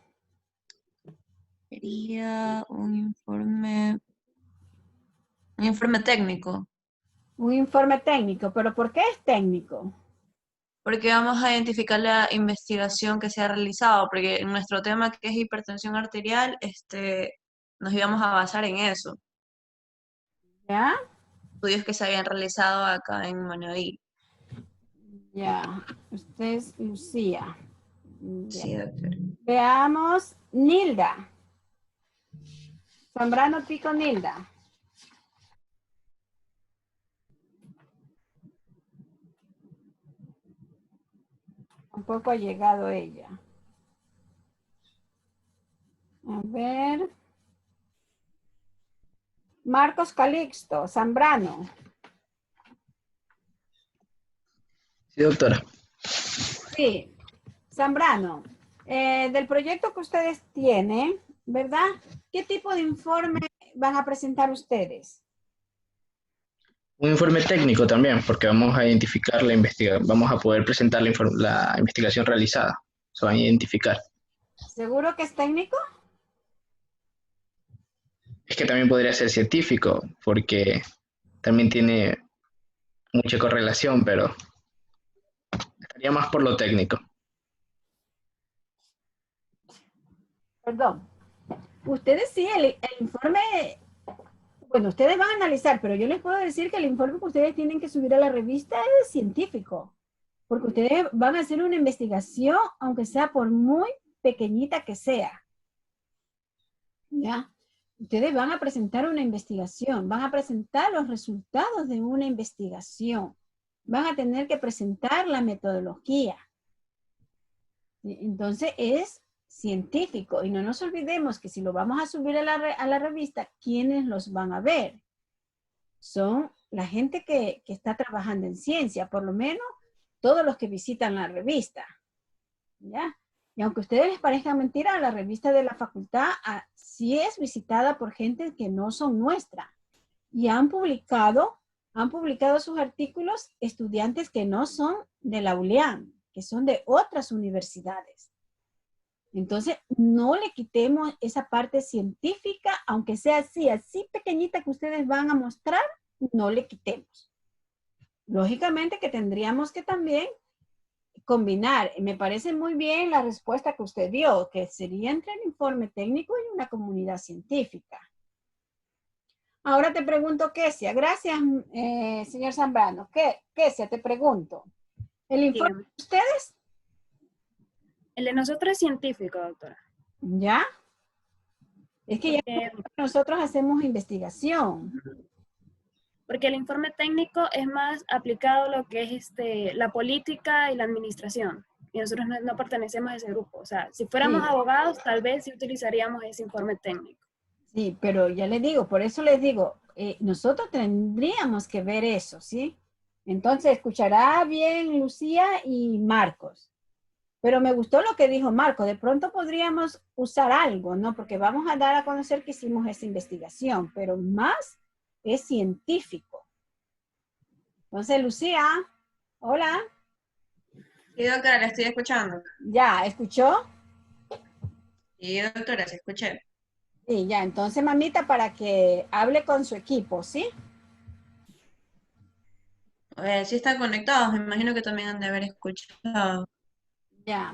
Sería un informe técnico. Un informe técnico, pero ¿por qué es técnico? Porque vamos a identificar la investigación que se ha realizado, porque en nuestro tema que es hipertensión arterial, nos íbamos a basar en eso. ¿Ya? Estudios que se habían realizado acá en Manaví. Ya, usted es Lucía. Sí, doctor. Veamos, Nilda. Zambrano Pico Nilda. Tampoco ha llegado ella. A ver. Marcos Calixto, Zambrano. Sí, doctora. Sí, Zambrano. Del proyecto que ustedes tienen, ¿verdad? ¿Qué tipo de informe van a presentar ustedes? Un informe técnico también, porque vamos a identificar vamos a poder presentar la investigación realizada. Se van a identificar. ¿Seguro que es técnico? Es que también podría ser científico, porque también tiene mucha correlación, pero estaría más por lo técnico. Perdón. Ustedes sí, el informe, bueno, ustedes van a analizar, pero yo les puedo decir que el informe que ustedes tienen que subir a la revista es científico, porque ustedes van a hacer una investigación, aunque sea por muy pequeñita que sea. ¿Ya? Ustedes van a presentar una investigación, van a presentar los resultados de una investigación, van a tener que presentar la metodología. Entonces es científico, y no nos olvidemos que si lo vamos a subir a la revista, ¿quiénes los van a ver? Son la gente que está trabajando en ciencia, por lo menos todos los que visitan la revista. ¿ya? Y aunque a ustedes les parezca mentira, la revista de la facultad sí es visitada por gente que no son nuestra. Y han publicado sus artículos estudiantes que no son de la ULIAN, que son de otras universidades. Entonces, no le quitemos esa parte científica, aunque sea así pequeñita que ustedes van a mostrar, no le quitemos. Lógicamente que tendríamos que también combinar. Me parece muy bien la respuesta que usted dio, que sería entre el informe técnico y una comunidad científica. Ahora te pregunto, Kesia. Gracias, señor Zambrano. Kesia, te pregunto. ¿El informe de ustedes? El de nosotros es científico, doctora. ¿Ya? Es que ya nosotros hacemos investigación. Porque el informe técnico es más aplicado a lo que es la política y la administración. Y nosotros no pertenecemos a ese grupo. O sea, si fuéramos abogados, tal vez sí utilizaríamos ese informe técnico. Sí, pero ya les digo, por eso les digo, nosotros tendríamos que ver eso, ¿sí? Entonces, escuchará bien Lucía y Marcos. Pero me gustó lo que dijo Marco. De pronto podríamos usar algo, ¿no? Porque vamos a dar a conocer que hicimos esa investigación, pero más es científico. Entonces, Lucía, hola. Sí, doctora, la estoy escuchando. ¿Ya? ¿Escuchó? Sí, doctora, se escuché. Sí, ya. Entonces, mamita, para que hable con su equipo, ¿sí? A ver, sí están conectados, me imagino que también han de haber escuchado. Ya.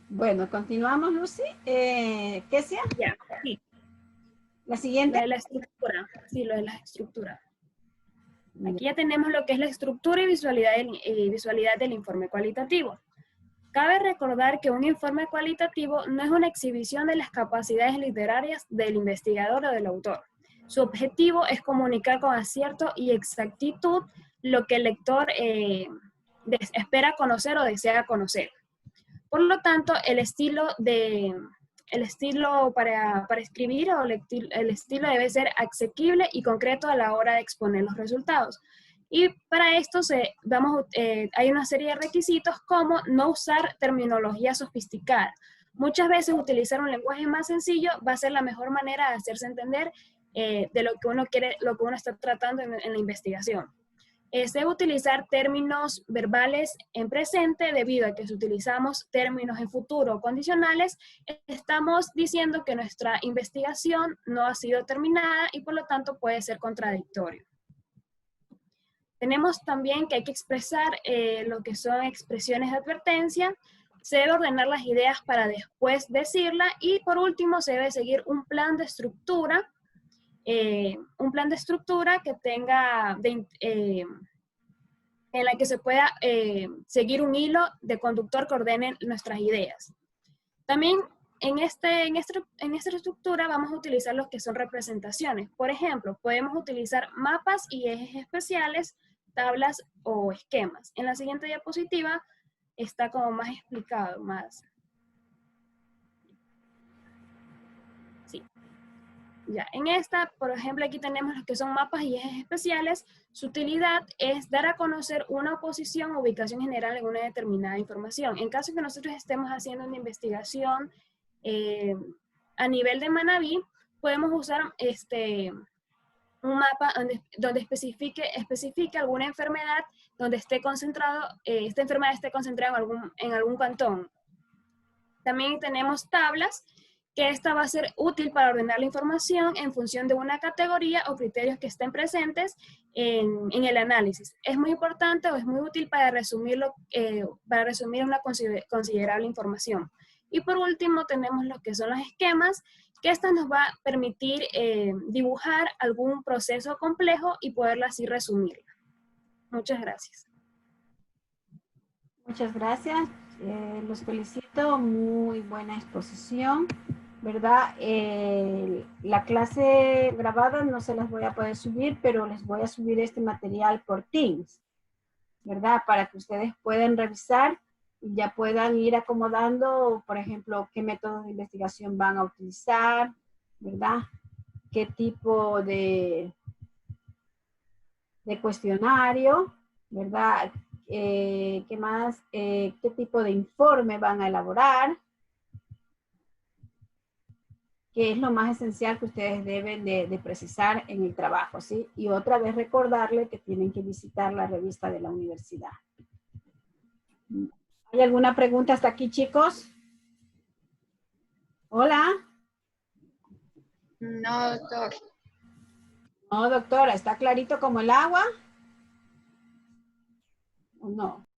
Bueno, continuamos, Lucy. ¿Qué sea? Ya, sí. La siguiente. Lo de la estructura. Sí, lo de la estructura. Aquí ya tenemos lo que es la estructura y visualidad del informe cualitativo. Cabe recordar que un informe cualitativo no es una exhibición de las capacidades literarias del investigador o del autor. Su objetivo es comunicar con acierto y exactitud lo que el lector espera conocer o desea conocer. Por lo tanto, el estilo para escribir o el estilo debe ser asequible y concreto a la hora de exponer los resultados. Y para esto hay una serie de requisitos como no usar terminología sofisticada. Muchas veces utilizar un lenguaje más sencillo va a ser la mejor manera de hacerse entender de lo que uno quiere, lo que uno está tratando en la investigación. Se debe utilizar términos verbales en presente debido a que si utilizamos términos en futuro o condicionales, estamos diciendo que nuestra investigación no ha sido terminada y por lo tanto puede ser contradictorio. Tenemos también que hay que expresar lo que son expresiones de advertencia, se debe ordenar las ideas para después decirla y por último se debe seguir un plan de estructura que tenga, en la que se pueda seguir un hilo de conductor que ordene nuestras ideas. También en esta estructura vamos a utilizar los que son representaciones. Por ejemplo, podemos utilizar mapas y ejes especiales, tablas o esquemas. En la siguiente diapositiva está como más explicado, más. Sí. Ya, en esta, por ejemplo, aquí tenemos los que son mapas y ejes especiales. Su utilidad es dar a conocer una posición o ubicación general en una determinada información. En caso que nosotros estemos haciendo una investigación a nivel de Manabí, podemos usar un mapa donde especifique alguna enfermedad, donde esté concentrado, esta enfermedad esté concentrada en algún cantón. También tenemos tablas, que esta va a ser útil para ordenar la información en función de una categoría o criterios que estén presentes en el análisis. Es muy importante o es muy útil para resumir una considerable información. Y por último tenemos lo que son los esquemas, que esta nos va a permitir dibujar algún proceso complejo y poderlo así resumir. Muchas gracias. Muchas gracias. Los felicito. Muy buena exposición, ¿verdad? La clase grabada no se las voy a poder subir, pero les voy a subir este material por Teams, ¿verdad? Para que ustedes puedan revisar y ya puedan ir acomodando, por ejemplo, qué métodos de investigación van a utilizar, ¿verdad? Qué tipo de cuestionario, ¿verdad? ¿Qué más? ¿Qué tipo de informe van a elaborar? ¿Qué es lo más esencial que ustedes deben de precisar en el trabajo? ¿Sí? Y otra vez recordarle que tienen que visitar la revista de la universidad. ¿Hay alguna pregunta hasta aquí, chicos? Hola. No, doctor. No, doctora, ¿está clarito como el agua? ¿O no?